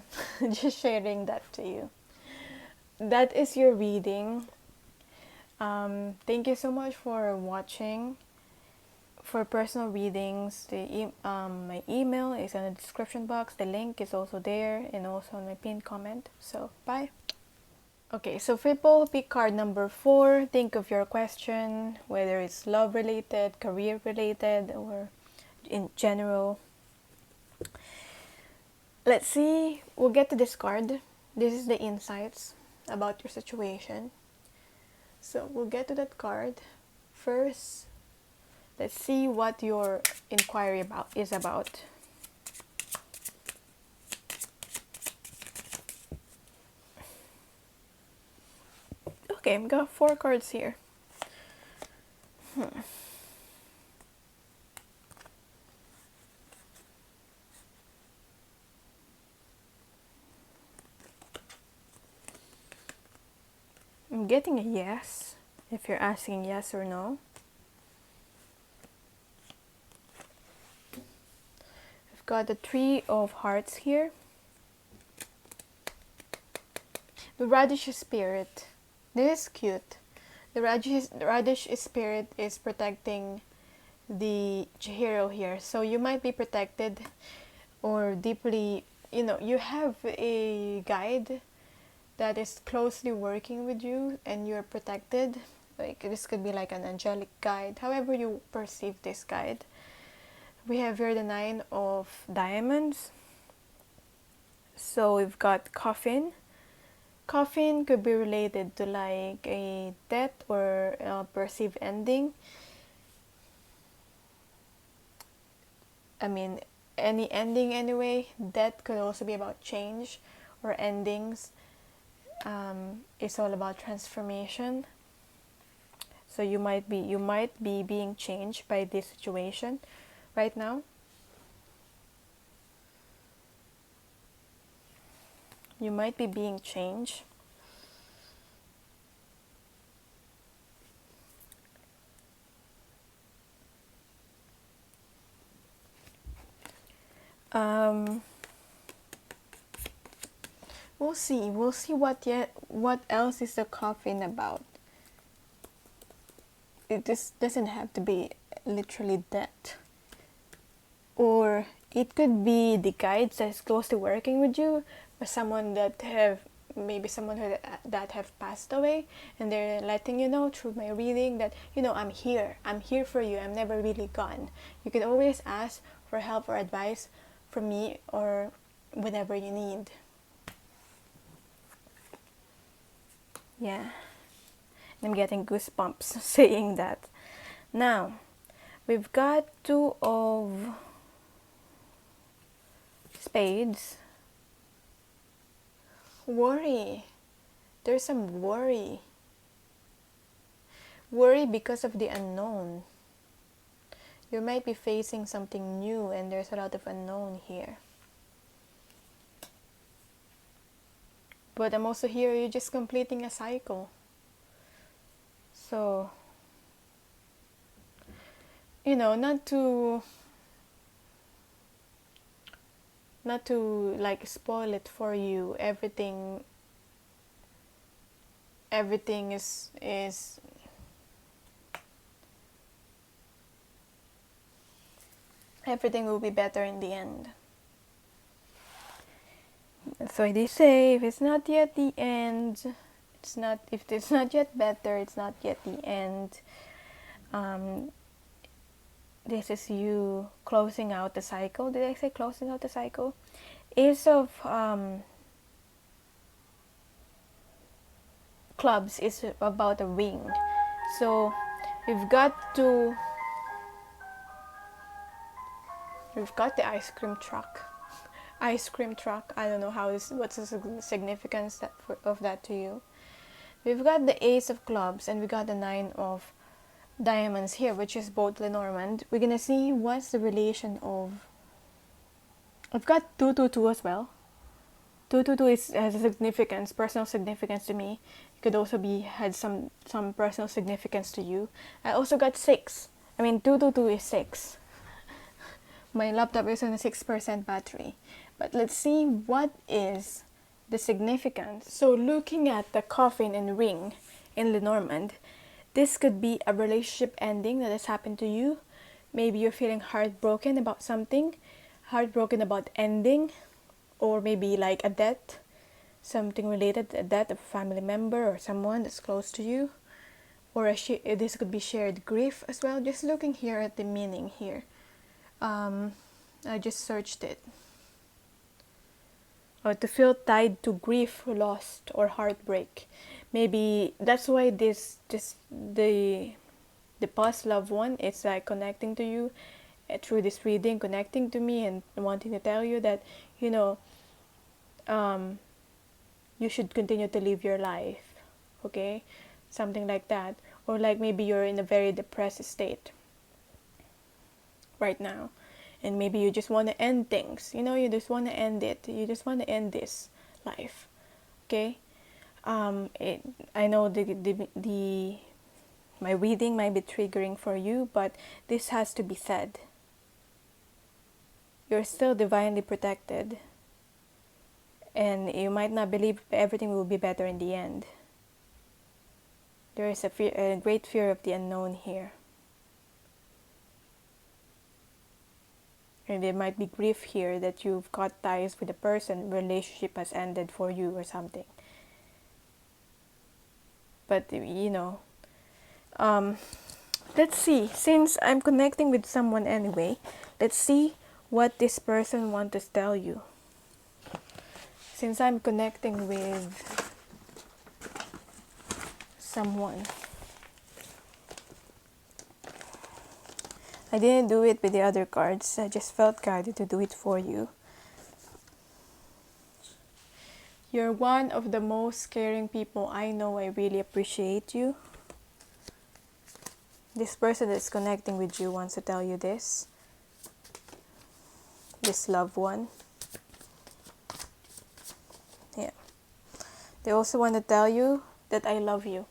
just sharing that to you. That is your reading. Thank you so much for watching. For personal readings, my email is in the description box. The link is also there and also on my pinned comment. So bye. Okay, so people, pick card number 4. Think of your question, whether it's love related, career related, or in general. Let's see. We'll get to this card. This is the insights about your situation. So we'll get to that card. First, let's see what your inquiry is about. Okay, I've got 4 cards here. I'm getting a yes, if you're asking yes or no. I've got the 3 of Hearts here. The Radish Spirit. This is cute. The Radish Spirit is protecting the Chihiro here. So you might be protected or deeply, you have a guide that is closely working with you and you're protected. Like this could be like an angelic guide, however you perceive this guide. We have here the 9 of Diamonds. So we've got Coffin. Coffin could be related to like a death or a perceived ending. I mean, any ending anyway. Death could also be about change or endings. It's all about transformation. So you might be being changed by this situation right now. You might be being changed. We'll see. We'll see what else is the Coffin about. It just doesn't have to be literally that. Or it could be the guides that's closely working with you, or someone that have that have passed away, and they're letting you know through my reading that I'm here for you, I'm never really gone. You can always ask for help or advice from me or whatever you need. Yeah, I'm getting goosebumps saying that. Now we've got 2 of Spades. Worry. There's some worry. Worry because of the unknown. You might be facing something new and there's a lot of unknown here. But I'm also here, you're just completing a cycle. So, not to like spoil it for you. Everything is everything will be better in the end. So they say if it's not yet the end, if it's not yet better, it's not yet the end. This is you closing out the cycle. Did I say closing out the cycle? Ace of Clubs is about a ring. So we've got the ice cream truck. Ice cream truck. I don't know what's the significance of that to you. We've got the Ace of Clubs and we got the Nine of Diamonds here, which is both Lenormand. We're gonna see what's the relation of. I've got 222 as well. 222 has a significance, personal significance to me. It could also had some personal significance to you. I also got 6. 222 is 6. My laptop is on a 6% battery. But let's see what is the significance. So looking at the coffin and ring in Lenormand, this could be a relationship ending that has happened to you. Maybe you're feeling heartbroken about something, heartbroken about ending, or maybe like a death, something related to a death of a family member or someone that's close to you. Or this could be shared grief as well. Just looking here at the meaning here. I just searched it. Or to feel tied to grief, loss, or heartbreak. Maybe that's why the past loved one is like connecting to you through this reading, connecting to me and wanting to tell you that, you should continue to live your life, okay? Something like that. Or like maybe you're in a very depressed state right now. And maybe you just want to end things. You just want to end it. You just want to end this life. Okay? I know my reading might be triggering for you, but this has to be said. You're still divinely protected. And you might not believe everything will be better in the end. There is a great fear of the unknown here. And there might be grief here that you've got ties with a person, relationship has ended for you or something. But, let's see. Since I'm connecting with someone anyway, let's see what this person wants to tell you. Since I'm connecting with someone. I didn't do it with the other cards. I just felt guided to do it for you. You're one of the most caring people I know. I really appreciate you. This person that's connecting with you wants to tell you this. This loved one. Yeah. They also want to tell you that I love you.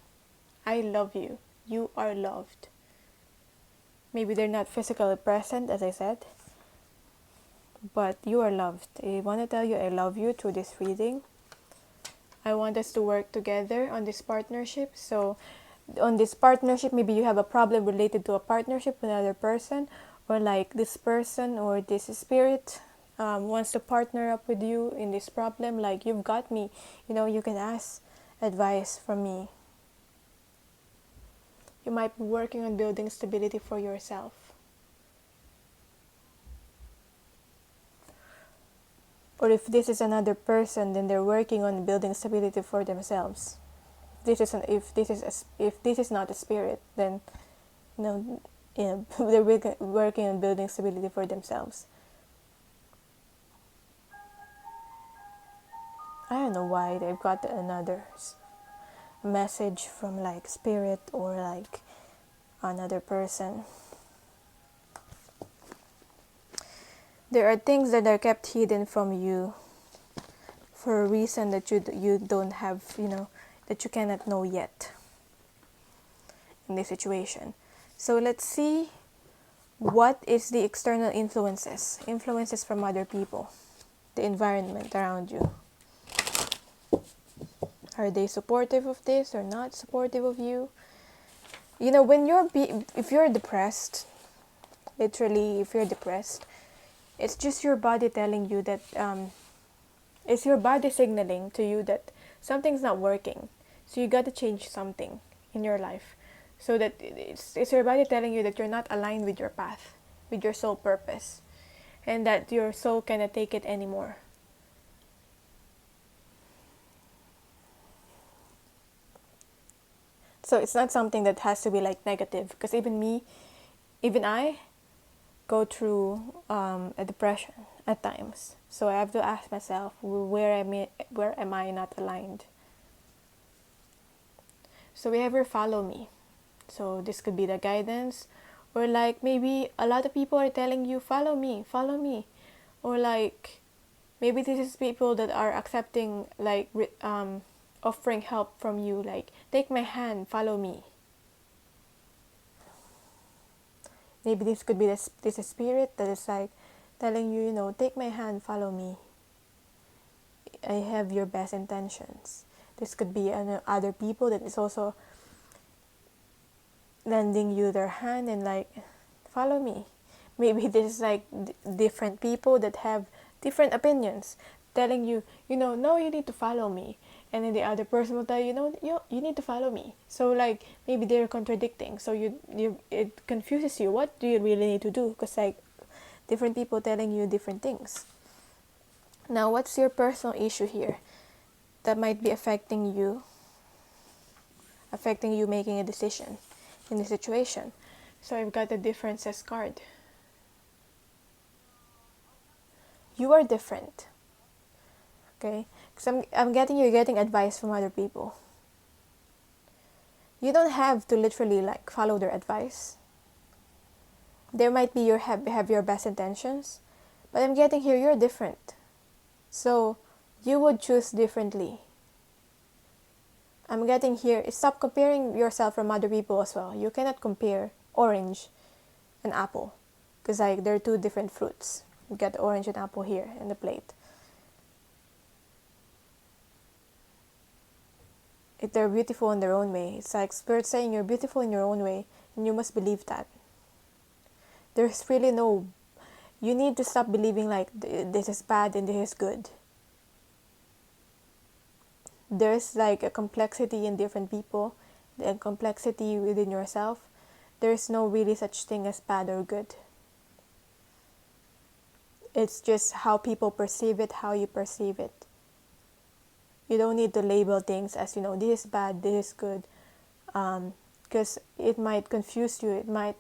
I love you. You are loved. Maybe they're not physically present, as I said, but you are loved. I want to tell you I love you through this reading. I want us to work together on this partnership. So on this partnership, maybe you have a problem related to a partnership with another person, or like this person or this spirit wants to partner up with you in this problem. Like, you've got me. You can ask advice from me. You might be working on building stability for yourself. Or if this is another person, then they're working on building stability for themselves. If this is not a spirit, then they're working on building stability for themselves. I don't know why they've got another message from like spirit or like another person. There are things that are kept hidden from you for a reason that you don't have, that you cannot know yet in this situation. So let's see what is the external influences from other people, the environment around you. Are they supportive of this or not supportive of you? When if you're depressed, literally, if you're depressed, it's just your body telling you that, it's your body signaling to you that something's not working. So you got to change something in your life. So that it's your body telling you that you're not aligned with your path, with your soul purpose, and that your soul cannot take it anymore. So it's not something that has to be like negative, because even I go through a depression at times. So I have to ask myself, where am I not aligned? So whoever follow me. So this could be the guidance, or like maybe a lot of people are telling you, follow me, or like maybe this is people that are accepting, like offering help from you, like take my hand, follow me. Maybe this could be this spirit that is like telling you, take my hand, follow me. I have your best intentions. This could be other people that is also lending you their hand and like, follow me. Maybe this is like different people that have different opinions, telling you, no, you need to follow me. And then the other person will tell you, no, you need to follow me. So like maybe they're contradicting. So it confuses you. What do you really need to do? Because like different people telling you different things. Now, what's your personal issue here that might be affecting you making a decision in the situation? So I've got the differences card. You are different. Okay? Because you're getting advice from other people. You don't have to literally like follow their advice. There might be have your best intentions, but I'm getting here you're different. So you would choose differently. I'm getting here, stop comparing yourself from other people as well. You cannot compare orange and apple, because like they're two different fruits. You get orange and apple here in the plate. They're beautiful in their own way. It's like Spirit saying you're beautiful in your own way, and you must believe that. There's really no, you need to stop believing like this is bad and this is good. There's like a complexity in different people, the complexity within yourself. There's no really such thing as bad or good. It's just how people perceive it, how you perceive it. You don't need to label things as, this is bad, this is good, because it might confuse you. It might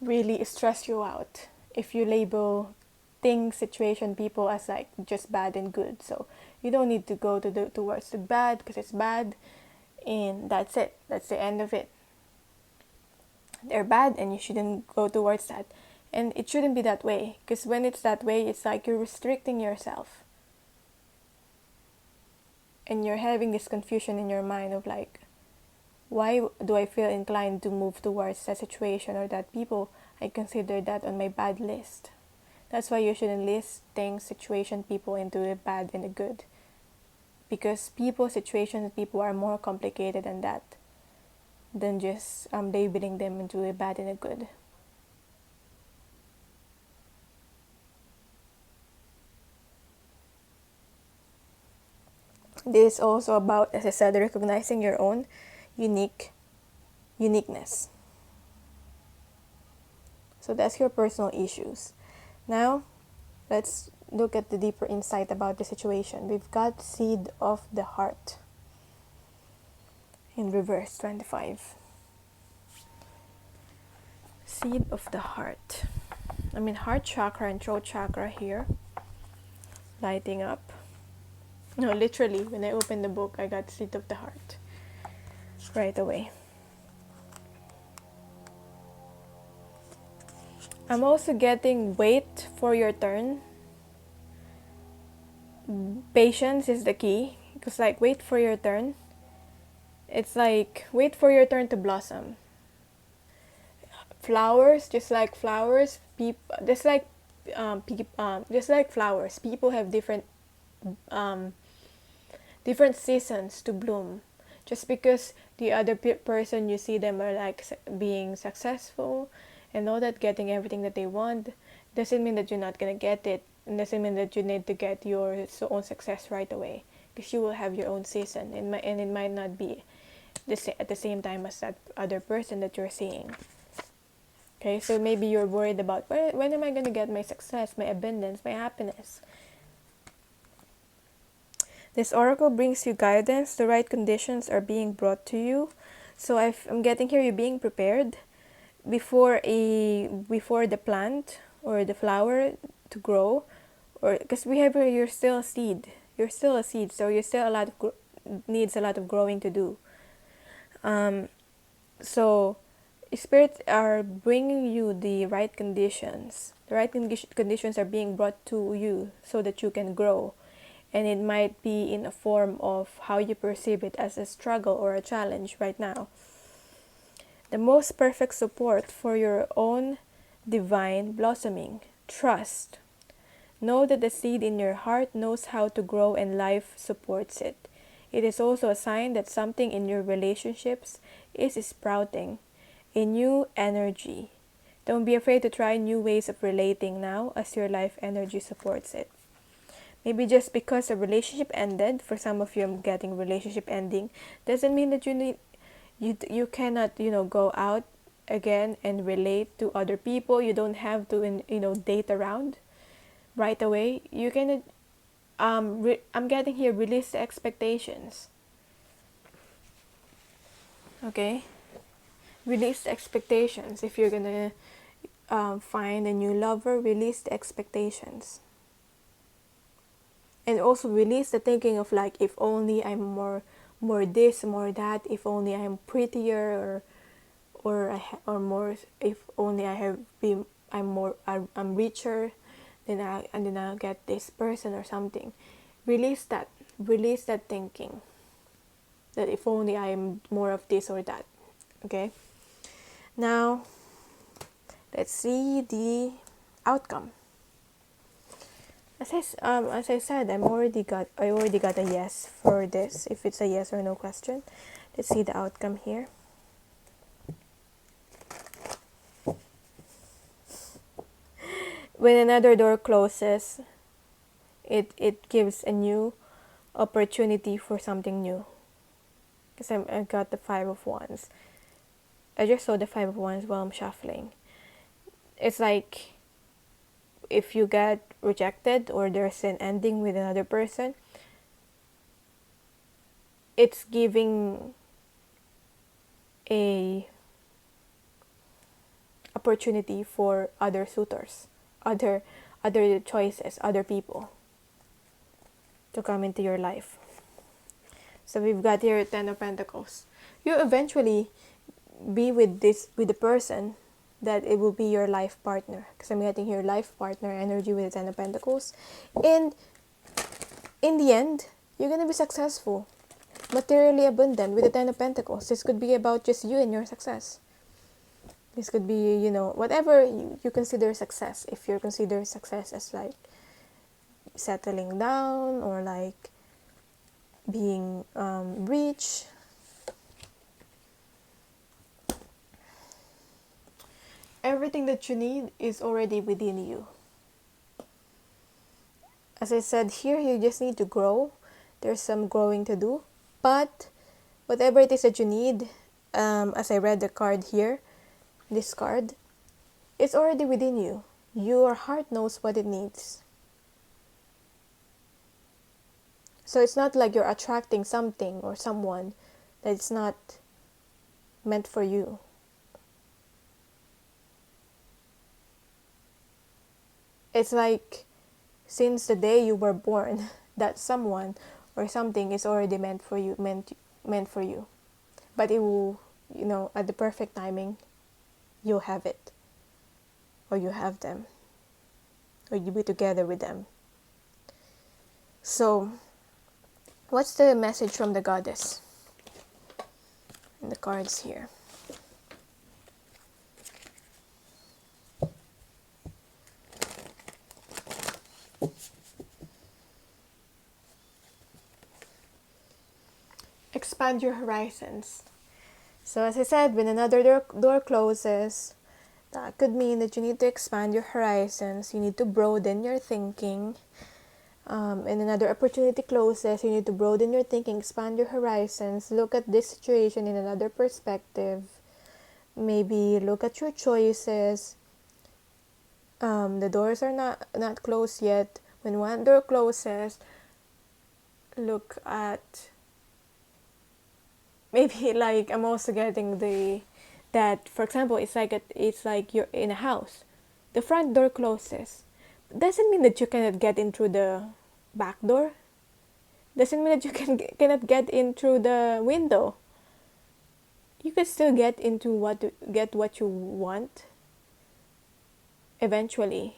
really stress you out if you label things, situation, people as like just bad and good. So you don't need to go towards the bad because it's bad, and that's it. That's the end of it. They're bad, and you shouldn't go towards that. And it shouldn't be that way, because when it's that way, it's like you're restricting yourself. And you're having this confusion in your mind of like, why do I feel inclined to move towards that situation or that people? I consider that on my bad list. That's why you shouldn't list things, situation, people into the bad and the good. Because people, situations, people are more complicated than that. Than just labeling them into a bad and a good. This is also about, as I said, recognizing your own uniqueness. So that's your personal issues. Now, let's look at the deeper insight about the situation. We've got Seed of the Heart in reverse, 25. Seed of the Heart. Heart chakra and throat chakra here, lighting up. No, literally, when I opened the book, I got Seed of the Heart right away. I'm also getting wait for your turn. Patience is the key, because like wait for your turn. It's like wait for your turn to blossom. Flowers, just like flowers, just like flowers, people have different seasons to bloom. Just because the other person, you see them are like being successful and all that, getting everything that they want, doesn't mean that you're not gonna get it. It doesn't mean that you need to get your own success right away, because you will have your own season, and it might not be at the same time as that other person that you're seeing. Okay, so maybe you're worried about when am I gonna get my success, my abundance, my happiness. This oracle brings you guidance. The right conditions are being brought to you. So I'm getting here, you're being prepared before the plant or the flower to grow, or because we have here, you're still a seed. You're still a seed, so you're still needs a lot of growing to do. So spirits are bringing you the right conditions. The right conditions are being brought to you so that you can grow. And it might be in a form of how you perceive it as a struggle or a challenge right now. The most perfect support for your own divine blossoming. Trust. Know that the seed in your heart knows how to grow and life supports it. It is also a sign that something in your relationships is sprouting, a new energy. Don't be afraid to try new ways of relating now as your life energy supports it. Maybe just because a relationship ended, for some of you I'm getting relationship ending, doesn't mean that you cannot, go out again and relate to other people. You don't have to, date around right away. You can, I'm getting here, release the expectations. Okay? Release the expectations. If you're gonna find a new lover, release the expectations. And also release the thinking of like, if only I'm more this, more that, if only I'm prettier, or more, if only I have been, I'm richer, then I'll get this person or something. Release that thinking that if only I'm more of this or that. Okay, now let's see the outcome. As I said, I already got a yes for this. If it's a yes or no question, let's see the outcome here. When another door closes, it gives a new opportunity for something new. Because I got the 5 of Wands. I just saw the 5 of Wands while I'm shuffling. It's like if you get rejected or there's an ending with another person, it's giving a opportunity for other suitors, other choices, other people to come into your life. So we've got here 10 of Pentacles. You eventually be with the person that it will be your life partner, because I'm getting here life partner energy with the 10 of Pentacles. And in the end, you're gonna be successful, materially abundant with the 10 of Pentacles. This could be about just you and your success. This could be, whatever you consider success. If you consider success as like settling down or like being rich. Everything that you need is already within you. As I said here, you just need to grow. There's some growing to do. But whatever it is that you need, as I read the card here, this card, it's already within you. Your heart knows what it needs. So it's not like you're attracting something or someone that's not meant for you. It's like since the day you were born, that someone or something is already meant for you, meant for you. But it will, at the perfect timing, you'll have it. Or you have them. Or you'll be together with them. So, what's the message from the goddess? And the cards here. Expand your horizons. So as I said, when another door closes, that could mean that you need to expand your horizons. You need to broaden your thinking. And another opportunity closes, you need to broaden your thinking, expand your horizons, look at this situation in another perspective. Maybe look at your choices. The doors are not closed yet. When one door closes, look at, maybe like I'm also getting that, for example, it's like you're in a house, the front door closes, doesn't mean that you cannot get in through the back door, doesn't mean that you cannot get in through the window. You can still get into get what you want eventually.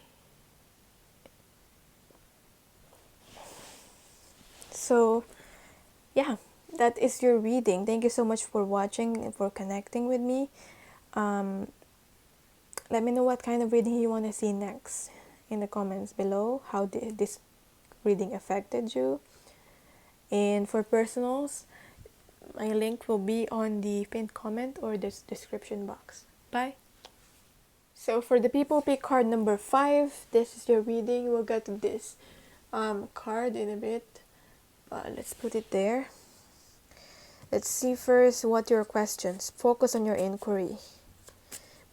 So yeah, that is your reading. Thank you so much for watching and for connecting with me. Let me know what kind of reading you want to see next in the comments below. How did this reading affected you? And for personals, my link will be on the pinned comment or the description box. Bye. So for the people pick card number 5, this is your reading. We'll get to this card in a bit. Let's put it there. Let's see first what your questions. Focus on your inquiry.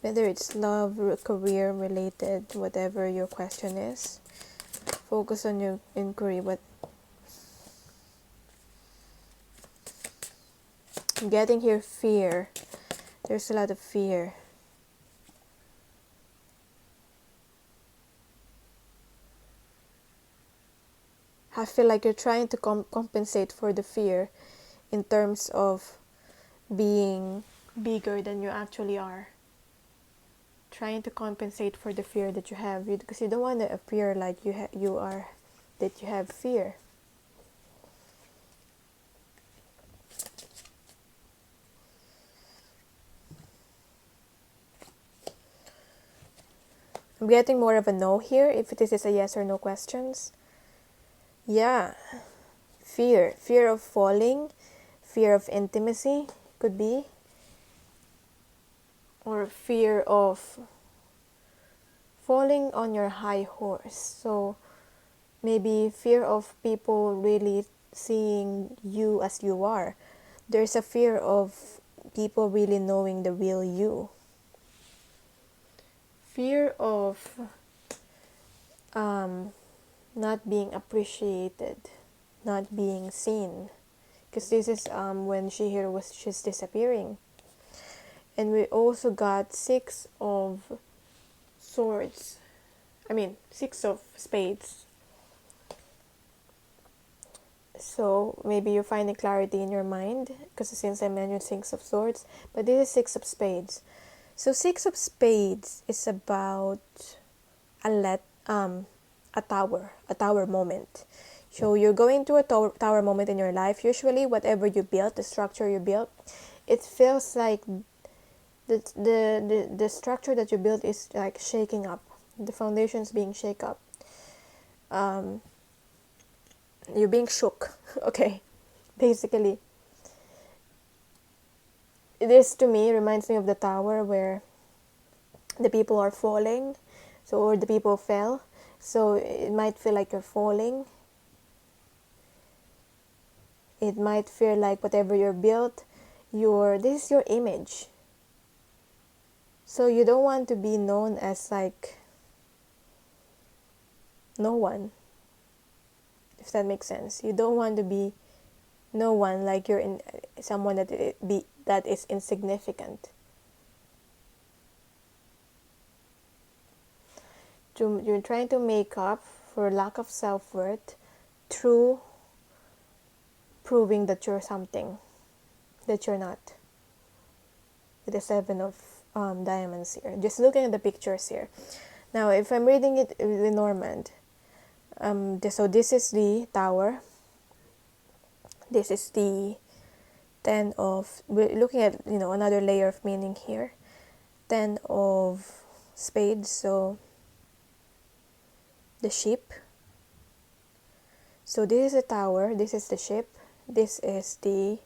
Whether it's love, career related, whatever your question is. Focus on your inquiry. But I'm getting here fear. There's a lot of fear. I feel like you're trying to compensate for the fear in terms of being bigger than you actually are. Trying to compensate for the fear that you have, because you don't want to appear like you have fear. I'm getting more of a no here, if this is a yes or no questions. Yeah, fear of falling, fear of intimacy could be, or fear of falling on your high horse. So maybe fear of people really seeing you as you are. There's a fear of people really knowing the real you. Fear of not being appreciated, not being seen, because this is when she's disappearing. And we also got 6 of swords, 6 of spades. So maybe you're finding clarity in your mind, because since I mentioned 6 of swords, but this is 6 of spades. So 6 of spades is about a tower moment. So you're going through a tower moment in your life. Usually whatever you built, the structure you built, it feels like the structure that you built is like shaking up. The foundation's being shaken up. You're being shook. Okay, basically. This to me reminds me of the tower where the people are falling, or the people fell. So it might feel like you're falling. It might feel like whatever you're built, this is your image. So you don't want to be known as like no one, if that makes sense. You don't want to be no one, like you're someone that is insignificant. You're trying to make up for lack of self-worth through proving that you're something that you're not. With the 7 of diamonds here. Just looking at the pictures here. Now, if I'm reading it in Normand, so this is the tower. This is the 10 of, we're looking at, another layer of meaning here. 10 of spades, so the ship. So this is the tower, this is the ship, this is the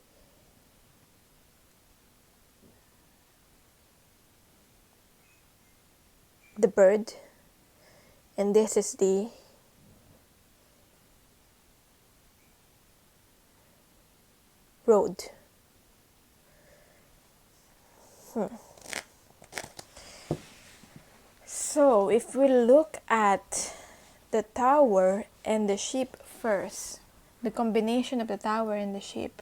bird, and this is the road. So if we look at the tower and the ship first, The combination of the Tower and the Ship.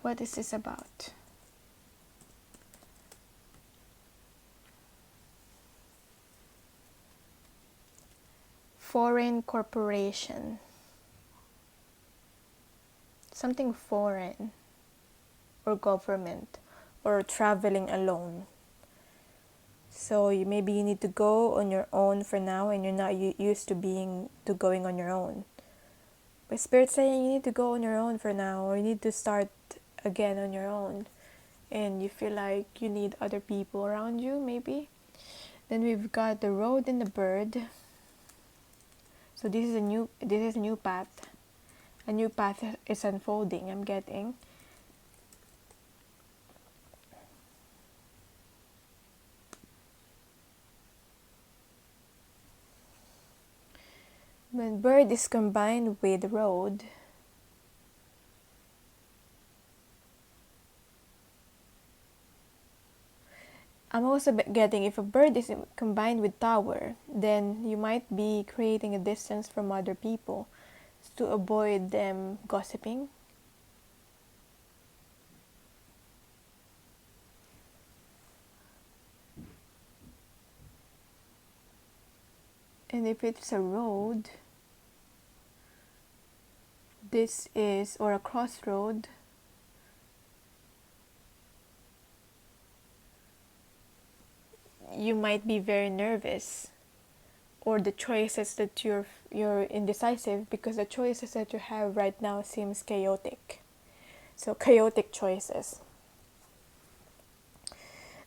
What is this about? Foreign corporation. Something foreign. Or government. Or traveling alone. So maybe you need to go on your own for now, and you're not used to going on your own. But Spirit's saying you need to go on your own for now, or you need to start again on your own, and you feel like you need other people around you, maybe. Then we've got the road and the bird. So this is a new path. A new path is unfolding, I'm getting. When bird is combined with road, I'm also getting if a bird is combined with tower, then you might be creating a distance from other people to avoid them gossiping. And if it's a road, this is, or a crossroad, you might be very nervous, or the choices that you're indecisive because the choices that you have right now seems chaotic. So chaotic choices.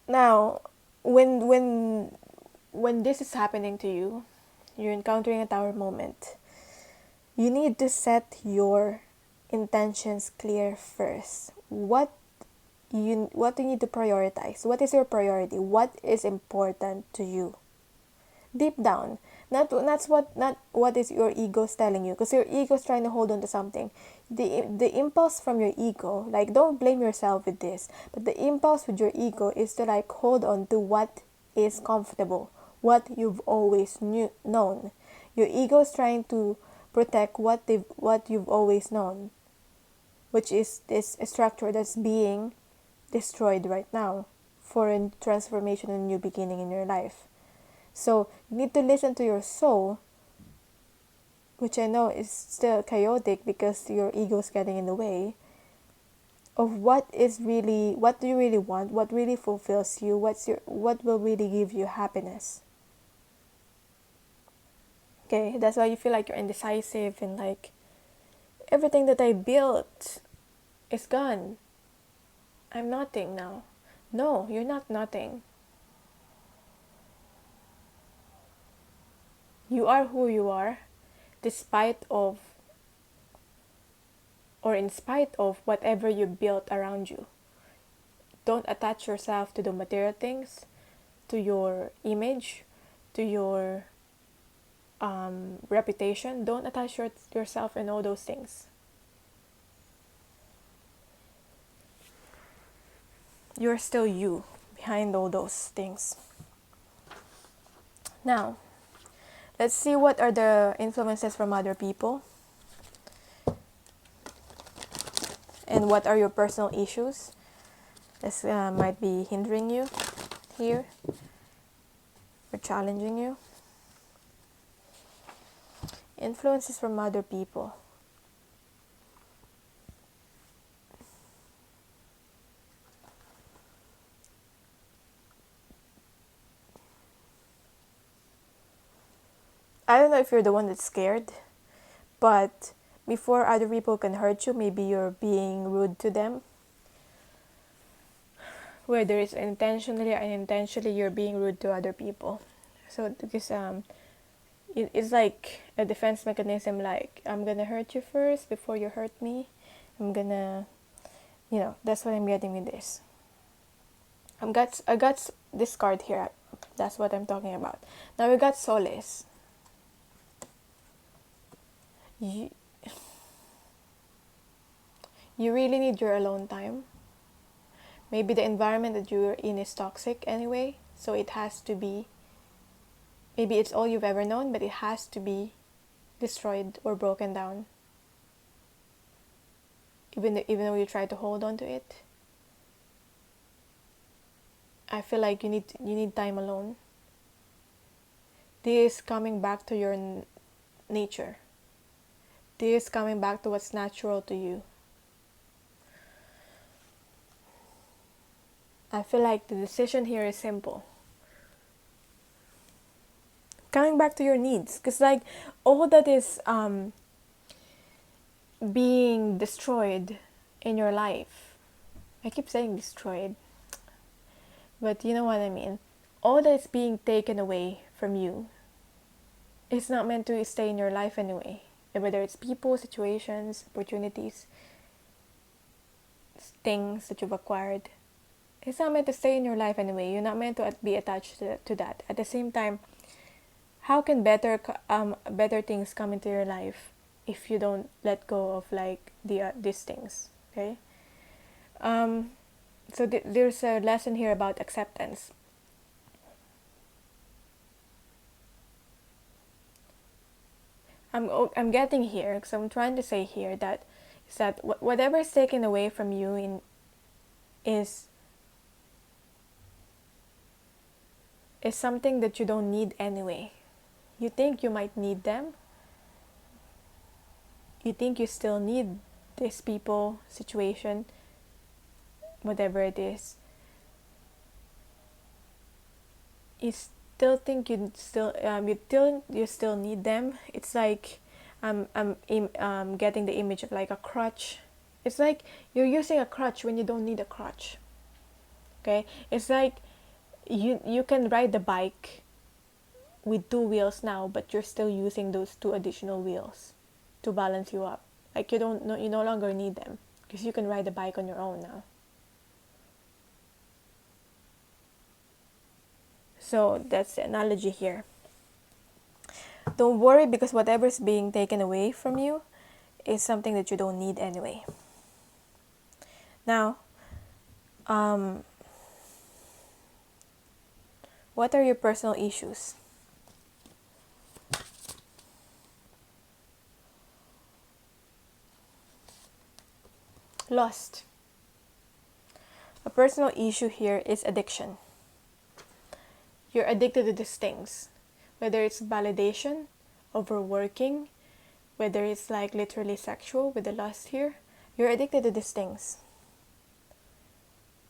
Now, when this is happening to you, you're encountering a tower moment, you need to set your intentions clear first. What do you need to prioritize? What is your priority? What is important to you? Deep down, not what is your ego's telling you, because your ego's trying to hold on to something. The impulse from your ego, like, don't blame yourself with this, but the impulse with your ego is to like hold on to what is comfortable, what you've always known. Your ego is trying to protect what you've always known, which is this structure that's being destroyed right now for a transformation and a new beginning in your life. So you need to listen to your soul, which I know is still chaotic because your ego is getting in the way of what do you really want, what really fulfills you, what will really give you happiness. Okay, that's why you feel like you're indecisive and like everything that I built is gone. I'm nothing now. No, you're not nothing. You are who you are, despite of or in spite of whatever you built around you. Don't attach yourself to the material things, to your image, to your reputation. Don't attach yourself in all those things. You're still you behind all those things. Now, let's see what are the influences from other people and what are your personal issues. This might be hindering you here or challenging you. Influences from other people. I don't know if you're the one that's scared, but before other people can hurt you, maybe you're being rude to them. Whether it's intentionally or unintentionally, you're being rude to other people. So because it's like a defense mechanism, like, I'm gonna hurt you first before you hurt me. I'm gonna, that's what I'm getting with this. I got this card here. That's what I'm talking about. Now we got solace. You really need your alone time. Maybe the environment that you're in is toxic anyway, so it has to be, Maybe it's all you've ever known, but it has to be destroyed or broken down. Even though you try to hold on to it, I feel like you need time alone. This is coming back to your nature. This is coming back to what's natural to you. I feel like the decision here is simple. Coming back to your needs, because like all that is being destroyed in your life. I keep saying destroyed, but you know what I mean. All that's being taken away from you, it's not meant to stay in your life anyway. Whether it's people, situations, opportunities, things that you've acquired, it's not meant to stay in your life anyway. You're not meant to be attached to that. At the same time, how can better things come into your life if you don't let go of like these things? Okay. So there's a lesson here about acceptance. I'm getting here because I'm trying to say here that is that whatever is taken away from you is something that you don't need anyway. You think you might need them. You think you still need these people, situation, whatever it is. You still think you still need them. It's like I'm getting the image of like a crutch. It's like you're using a crutch when you don't need a crutch. Okay, it's like you can ride the bike with 2 wheels now, but you're still using those 2 additional wheels to balance you up. Like you no longer need them because you can ride the bike on your own now. So that's the analogy here. Don't worry, because whatever's being taken away from you is something that you don't need anyway. Now, what are your personal issues? Lost. A personal issue here is addiction. You're addicted to these things, whether it's validation, overworking, whether it's like literally sexual with the lust here. You're addicted to these things.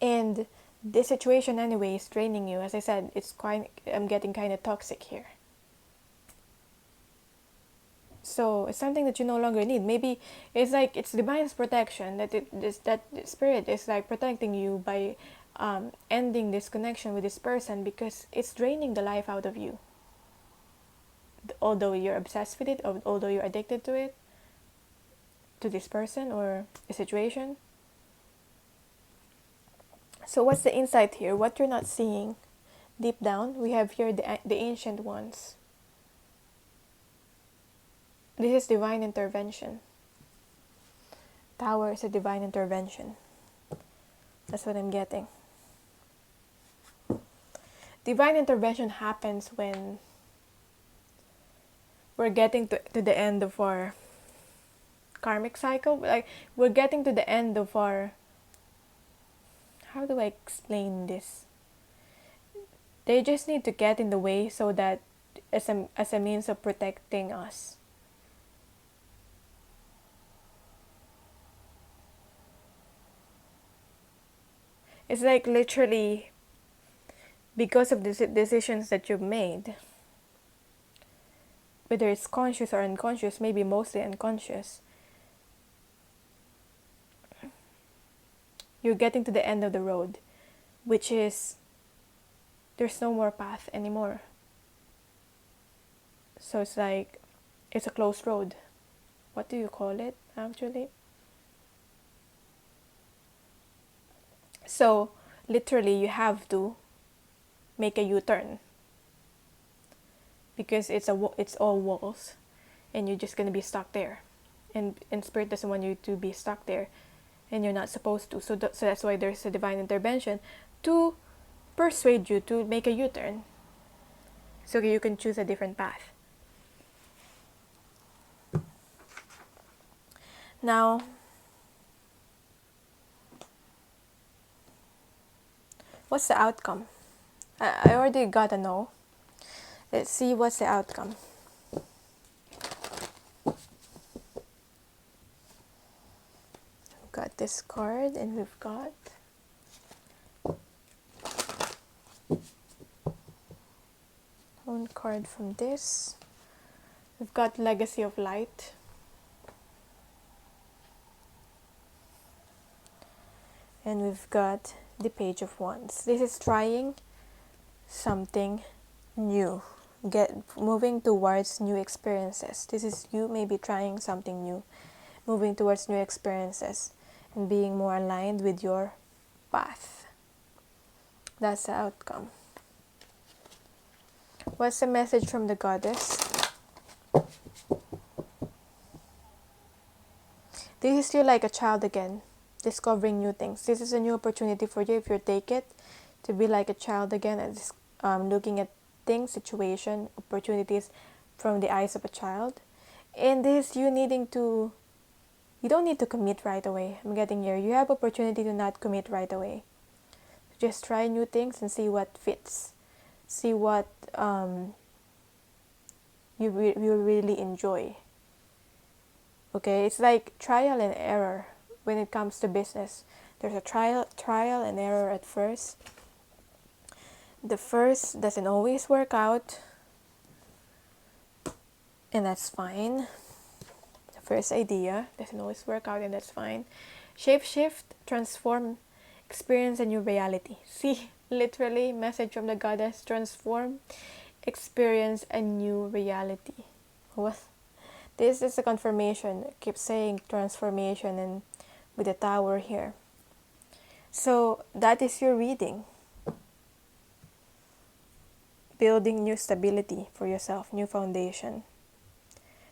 And this situation anyway is draining you. As I said, I'm getting kind of toxic here. So it's something that you no longer need. Maybe it's like it's divine's protection that that spirit is like protecting you by ending this connection with this person because it's draining the life out of you. Although you're obsessed with it, or although you're addicted to it, to this person or a situation. So what's the insight here? What you're not seeing deep down, we have here the ancient ones. This is divine intervention. Tower is a divine intervention. That's what I'm getting. Divine intervention happens when we're getting to the end of our karmic cycle. Like we're getting to the end of our, how do I explain this? They just need to get in the way so that as a means of protecting us. It's like literally because of the decisions that you've made, whether it's conscious or unconscious, maybe mostly unconscious, you're getting to the end of the road, which is there's no more path anymore. So it's like it's a closed road. What do you call it actually? So literally you have to make a U-turn because it's all walls and you're just going to be stuck there, and spirit doesn't want you to be stuck there, and you're not supposed to. So that's why there's a divine intervention to persuade you to make a U-turn. so you can choose a different path. Now, what's the outcome? I already got a no. Let's see what's the outcome. We've got this card, and we've got one card from this. We've got Legacy of Light. And we've got the Page of Wands. This is trying something new. Moving towards new experiences. This is you maybe trying something new. Moving towards new experiences. And being more aligned with your path. That's the outcome. What's the message from the Goddess? This is you like a child again, discovering new things. This is a new opportunity for you if you take it, to be like a child again and looking at things, situation, opportunities from the eyes of a child. And this you needing to, you don't need to commit right away. I'm getting here. You have opportunity to not commit right away. Just try new things and see what fits. See what you really enjoy. Okay, it's like trial and error when it comes to business. There's a trial and error at first. The first doesn't always work out, and that's fine. The first idea doesn't always work out, and that's fine. Shape shift, transform, experience a new reality. See, literally, message from the Goddess: transform, experience a new reality. What? This is a confirmation. I keep saying transformation, and with the Tower here. So that is your reading. Building new stability for yourself, new foundation,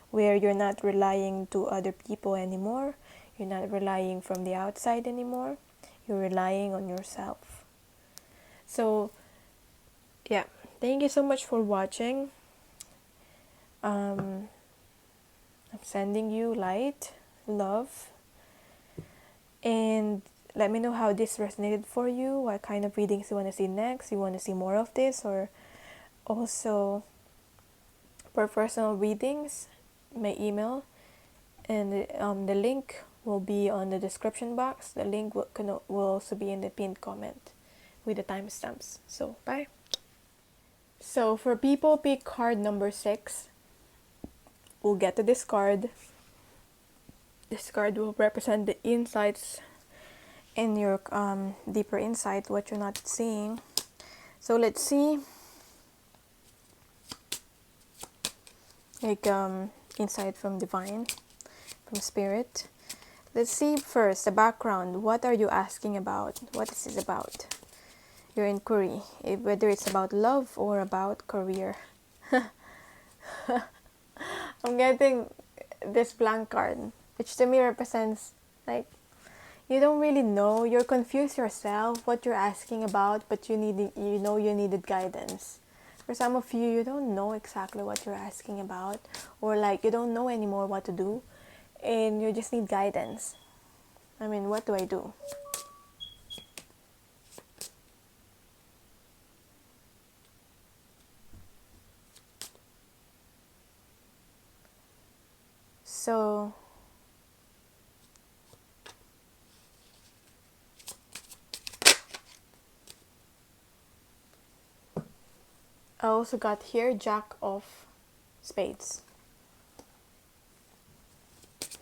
where you're not relying to other people anymore. You're not relying from the outside anymore. You're relying on yourself. So, yeah. Thank you so much for watching. I'm sending you light, love, and let me know how this resonated for you. What kind of readings you want to see next? You want to see more of this, or also for personal readings, my email, and the link will be on the description box. The link will also be in the pinned comment with the timestamps. So, bye. So, for people pick card number 6, we'll get to this card. This card will represent the insights in your deeper insight, what you're not seeing. So let's see, like insight from divine, from spirit. Let's see first the background. What are you asking about? What is this about? Your inquiry, whether it's about love or about career. I'm getting this blank card, which to me represents like you don't really know. You're confused yourself what you're asking about, but you needed guidance. For some of you, you don't know exactly what you're asking about, or like you don't know anymore what to do, and you just need guidance. I mean, what do I do? So I also got here Jack of Spades.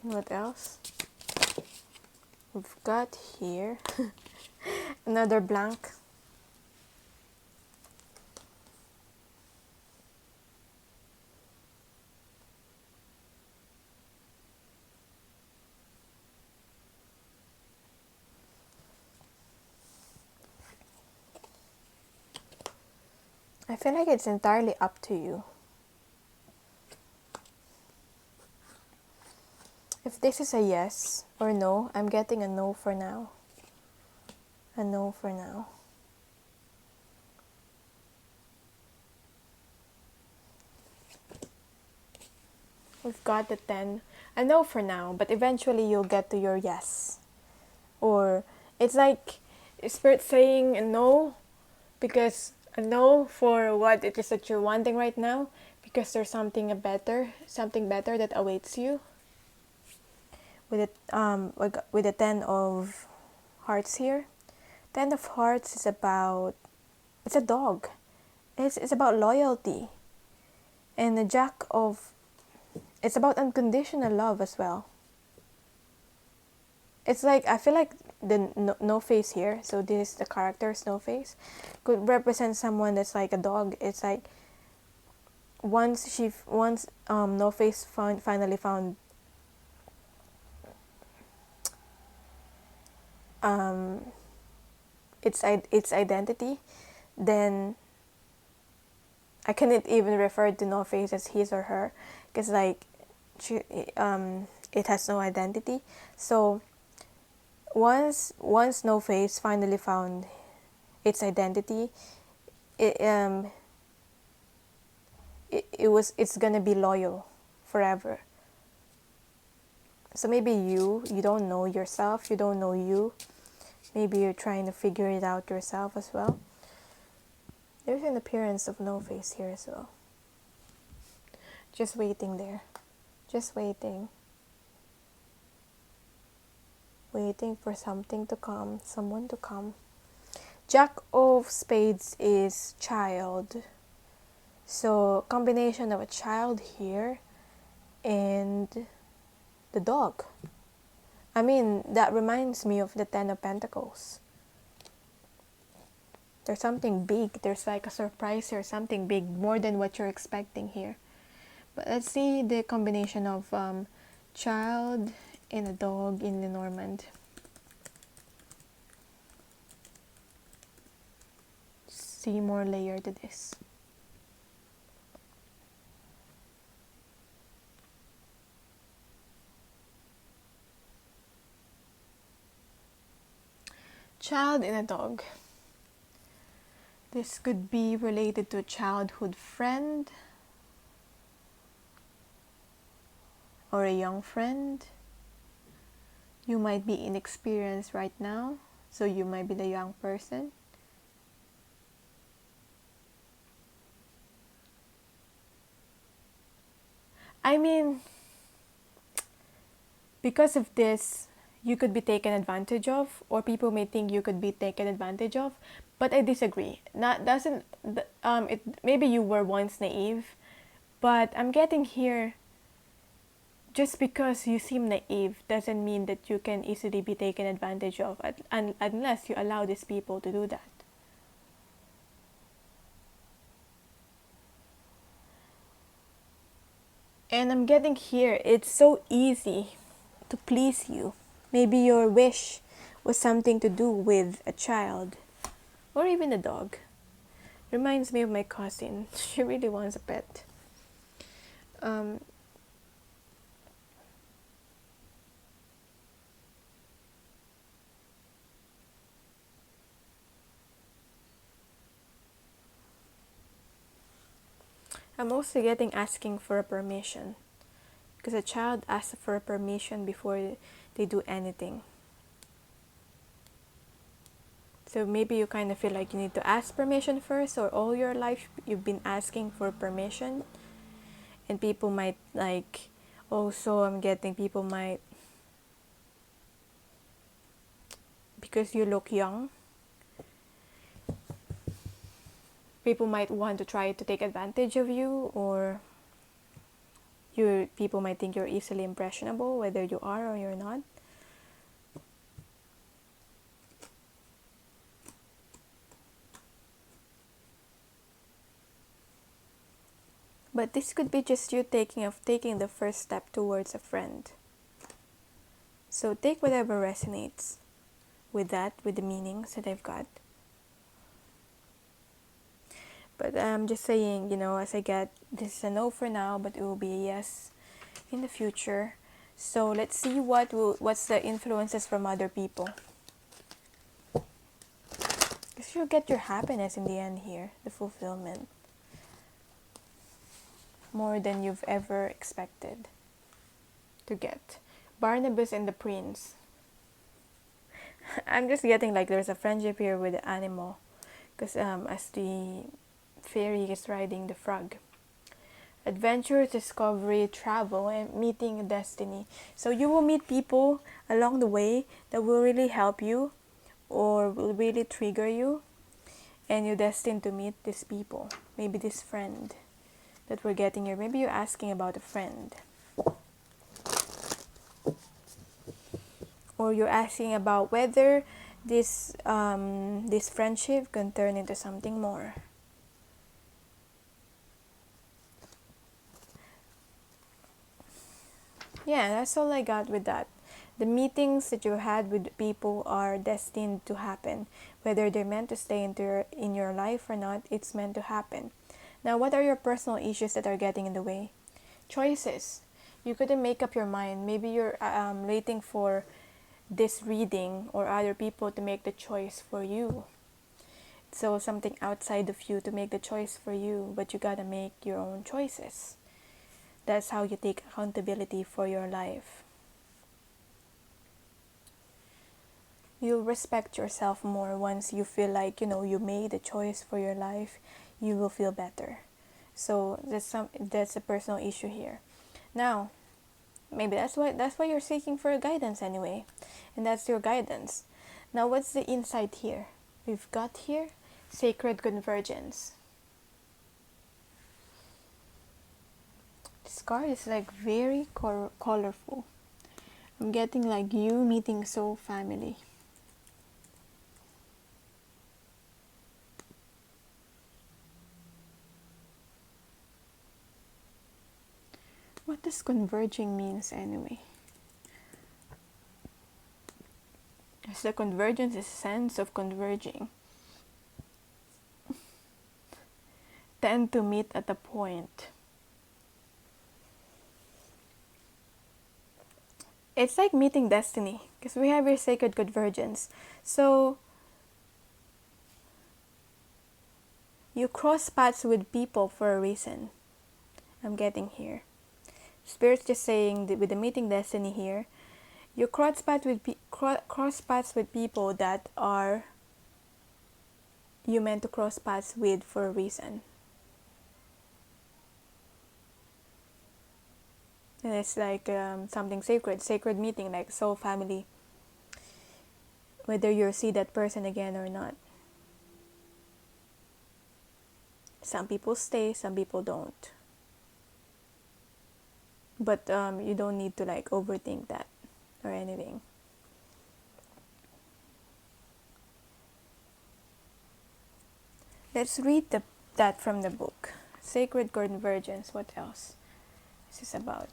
What else? We've got here another blank. I feel like it's entirely up to you. If this is a yes or no, I'm getting a no for now. A no for now. We've got the 10. A no for now, but eventually you'll get to your yes. Or it's like Spirit saying a no because a no for what it is that you're wanting right now, because there's something better that awaits you. With the 10 of hearts here. 10 of hearts is about, it's a dog. It's about loyalty. And the Jack of, it's about unconditional love as well. It's like, I feel like the no face here, so this is the character's no face, could represent someone that's like a dog. It's like once no face finally found its identity, then I cannot even refer to no face as his or her, because like it has no identity. So once no face finally found its identity, it's gonna be loyal forever. So maybe you don't know yourself, you don't know you. Maybe you're trying to figure it out yourself as well. There's an appearance of no face here as well. Just waiting there. Just waiting. Waiting for something to come, someone to come. Jack of Spades is child. So combination of a child here and the dog. I mean, that reminds me of the 10 of Pentacles. There's something big. There's like a surprise here, something big, more than what you're expecting here. But let's see the combination of child and a dog in Lenormand. See more layer to this. Child and a dog. This could be related to a childhood friend or a young friend. You might be inexperienced right now, so you might be the young person. I mean, because of this, you could be taken advantage of, or people may think you could be taken advantage of, but I disagree. Maybe you were once naive, but I'm getting here, just because you seem naive doesn't mean that you can easily be taken advantage of, unless you allow these people to do that. And I'm getting here, it's so easy to please you. Maybe your wish was something to do with a child or even a dog. Reminds me of my cousin. She really wants a pet. I'm also getting asking for a permission, because a child asks for a permission before they do anything. So maybe you kind of feel like you need to ask permission first, or all your life you've been asking for permission. And people might like, also I'm getting people might, because you look young, people might want to try to take advantage of you, or people might think you're easily impressionable, whether you are or you're not. But this could be just you taking the first step towards a friend. So take whatever resonates with that, with the meanings that I've got. But I'm just saying, as I get, this is a no for now, but it will be a yes in the future. So let's see what's the influences from other people. Because you'll get your happiness in the end here, the fulfillment. More than you've ever expected. to get. Barnabas and the prince. I'm just getting like there's a friendship here with the animal, because as the fairy is riding the frog. Adventure, discovery, travel, and meeting destiny. So you will meet people along the way that will really help you or will really trigger you, and you're destined to meet these people. Maybe this friend that we're getting here. Maybe you're asking about a friend. Or you're asking about whether this friendship can turn into something more. Yeah, that's all I got with that. The meetings that you had with people are destined to happen. Whether they're meant to stay in your life or not, it's meant to happen. Now, what are your personal issues that are getting in the way? Choices. You couldn't make up your mind. Maybe you're waiting for this reading or other people to make the choice for you. So something outside of you to make the choice for you, but you gotta make your own choices. That's how you take accountability for your life. You'll respect yourself more once you feel like, you made a choice for your life. You will feel better. So that's a personal issue here. Now, maybe that's why you're seeking for guidance anyway. And that's your guidance. Now, what's the insight here? We've got here sacred convergence. This card is like very colorful. I'm getting like you meeting soul family. What does converging means anyway? As the convergence is sense of converging. Tend to meet at a point. It's like meeting destiny, because we have your sacred convergence. So you cross paths with people for a reason. I'm getting here. Spirit's just saying that with the meeting destiny here, you cross paths with people that are you meant to cross paths with for a reason. And it's like something sacred meeting, like soul family. Whether you'll see that person again or not. Some people stay, some people don't. But you don't need to like overthink that or anything. Let's read that from the book. Sacred convergence. What else is this about?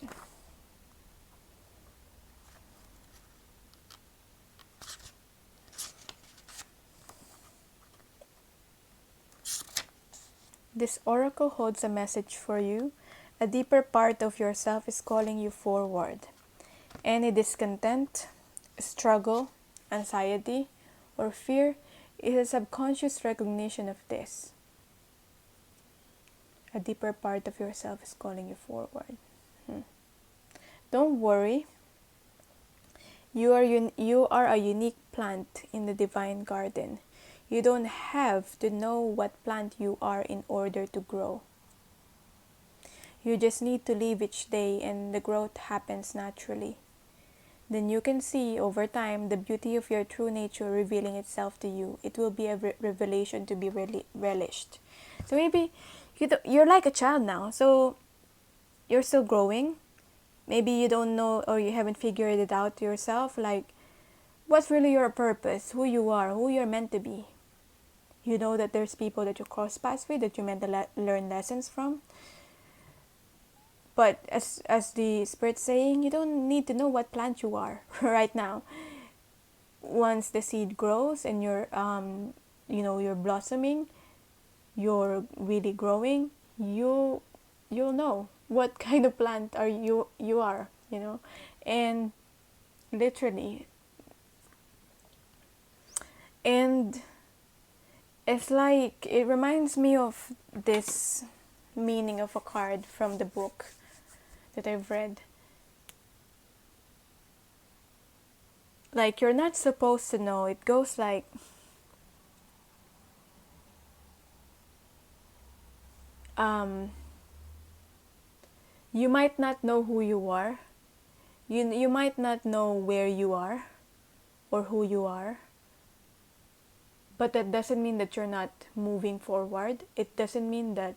This oracle holds a message for you. A deeper part of yourself is calling you forward. Any discontent, struggle, anxiety, or fear is a subconscious recognition of this. A deeper part of yourself is calling you forward. Don't worry. You are a unique plant in the divine garden. You don't have to know what plant you are in order to grow. You just need to live each day and the growth happens naturally. Then you can see over time the beauty of your true nature revealing itself to you. It will be a revelation to be relished. So maybe you're like a child now, so you're still growing. Maybe you don't know or you haven't figured it out yourself, like what's really your purpose, who you are, who you're meant to be. You know that there's people that you cross paths with, that you're meant to learn lessons from. But as the Spirit's saying, you don't need to know what plant you are right now. Once the seed grows and you're blossoming, you're really growing, you'll know what kind of plant you are, and literally. And it's like, it reminds me of this meaning of a card from the book that I've read. like you're not supposed to know. It goes like, you might not know who you are. You might not know where you are or who you are. But that doesn't mean that you're not moving forward. It doesn't mean that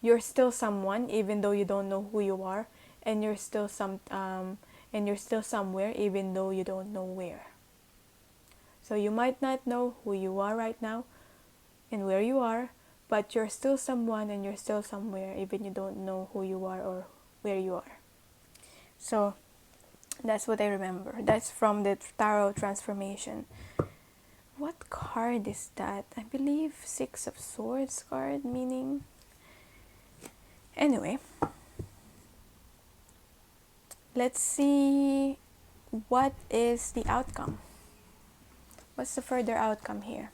you're still someone even though you don't know who you are, and you're still somewhere even though you don't know where. So you might not know who you are right now and where you are, but you're still someone and you're still somewhere even you don't know who you are or where you are. So that's what I remember. That's from the Tarot Transformation. What card is that? I believe Six of Swords card, meaning... Anyway, let's see what is the outcome. What's the further outcome here?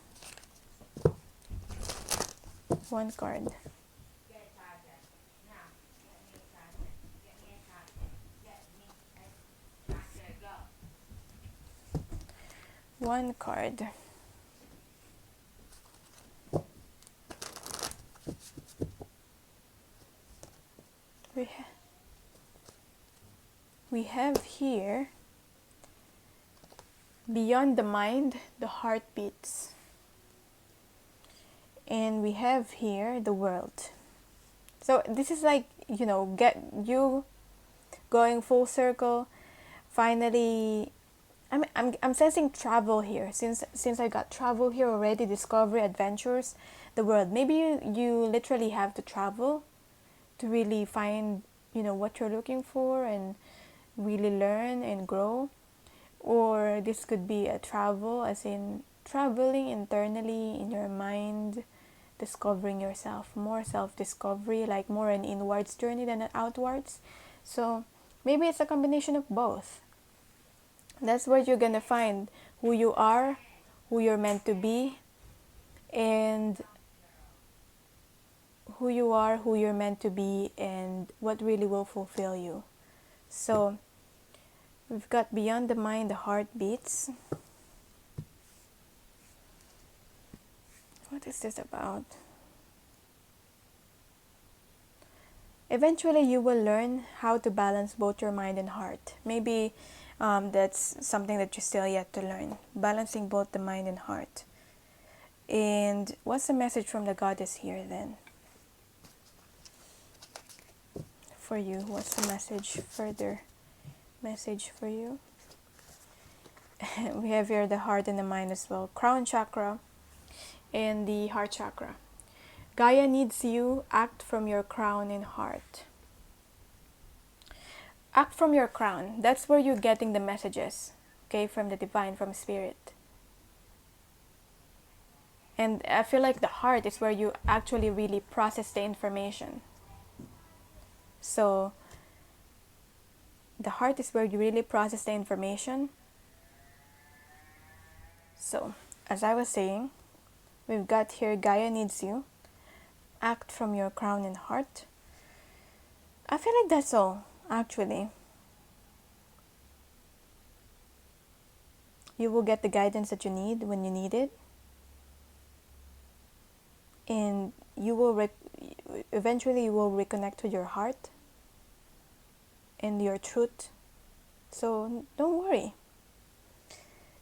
One card. One card. We have here, beyond the mind, the heart beats. And we have here the world. So this is like, get you going full circle. Finally, I'm sensing travel here. Since I got travel here already, discovery, adventures, the world. Maybe you literally have to travel to really find, what you're looking for and really learn and grow. Or this could be a travel, as in traveling internally in your mind, discovering yourself, more self-discovery, like more an inwards journey than an outwards. So maybe it's a combination of both. That's where you're gonna find who you are, who you're meant to be, and who you are, who you're meant to be, and what really will fulfill you. So we've got beyond the mind, the heart beats. What is this about? Eventually you will learn how to balance both your mind and heart. Maybe that's something that you're still yet to learn. Balancing both the mind and heart. And what's the message from the goddess here then? For you, what's the message, further message for you? We have here the heart and the mind as well. Crown chakra and the heart chakra. Gaia needs you. Act from your crown and heart. Act from your crown. That's where you're getting the messages, okay, from the divine, from spirit. And I feel like the heart is where you actually really process the information. So the heart is where you really process the information. So as I was saying, we've got here Gaia needs you. Act from your crown and heart. I feel like that's all, actually. You will get the guidance that you need when you need it. And you will eventually you will reconnect with your heart and your truth. So don't worry.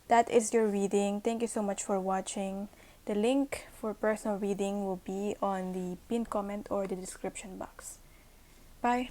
That is your reading. Thank you so much for watching. The link for personal reading will be on the pinned comment or the description box. Bye.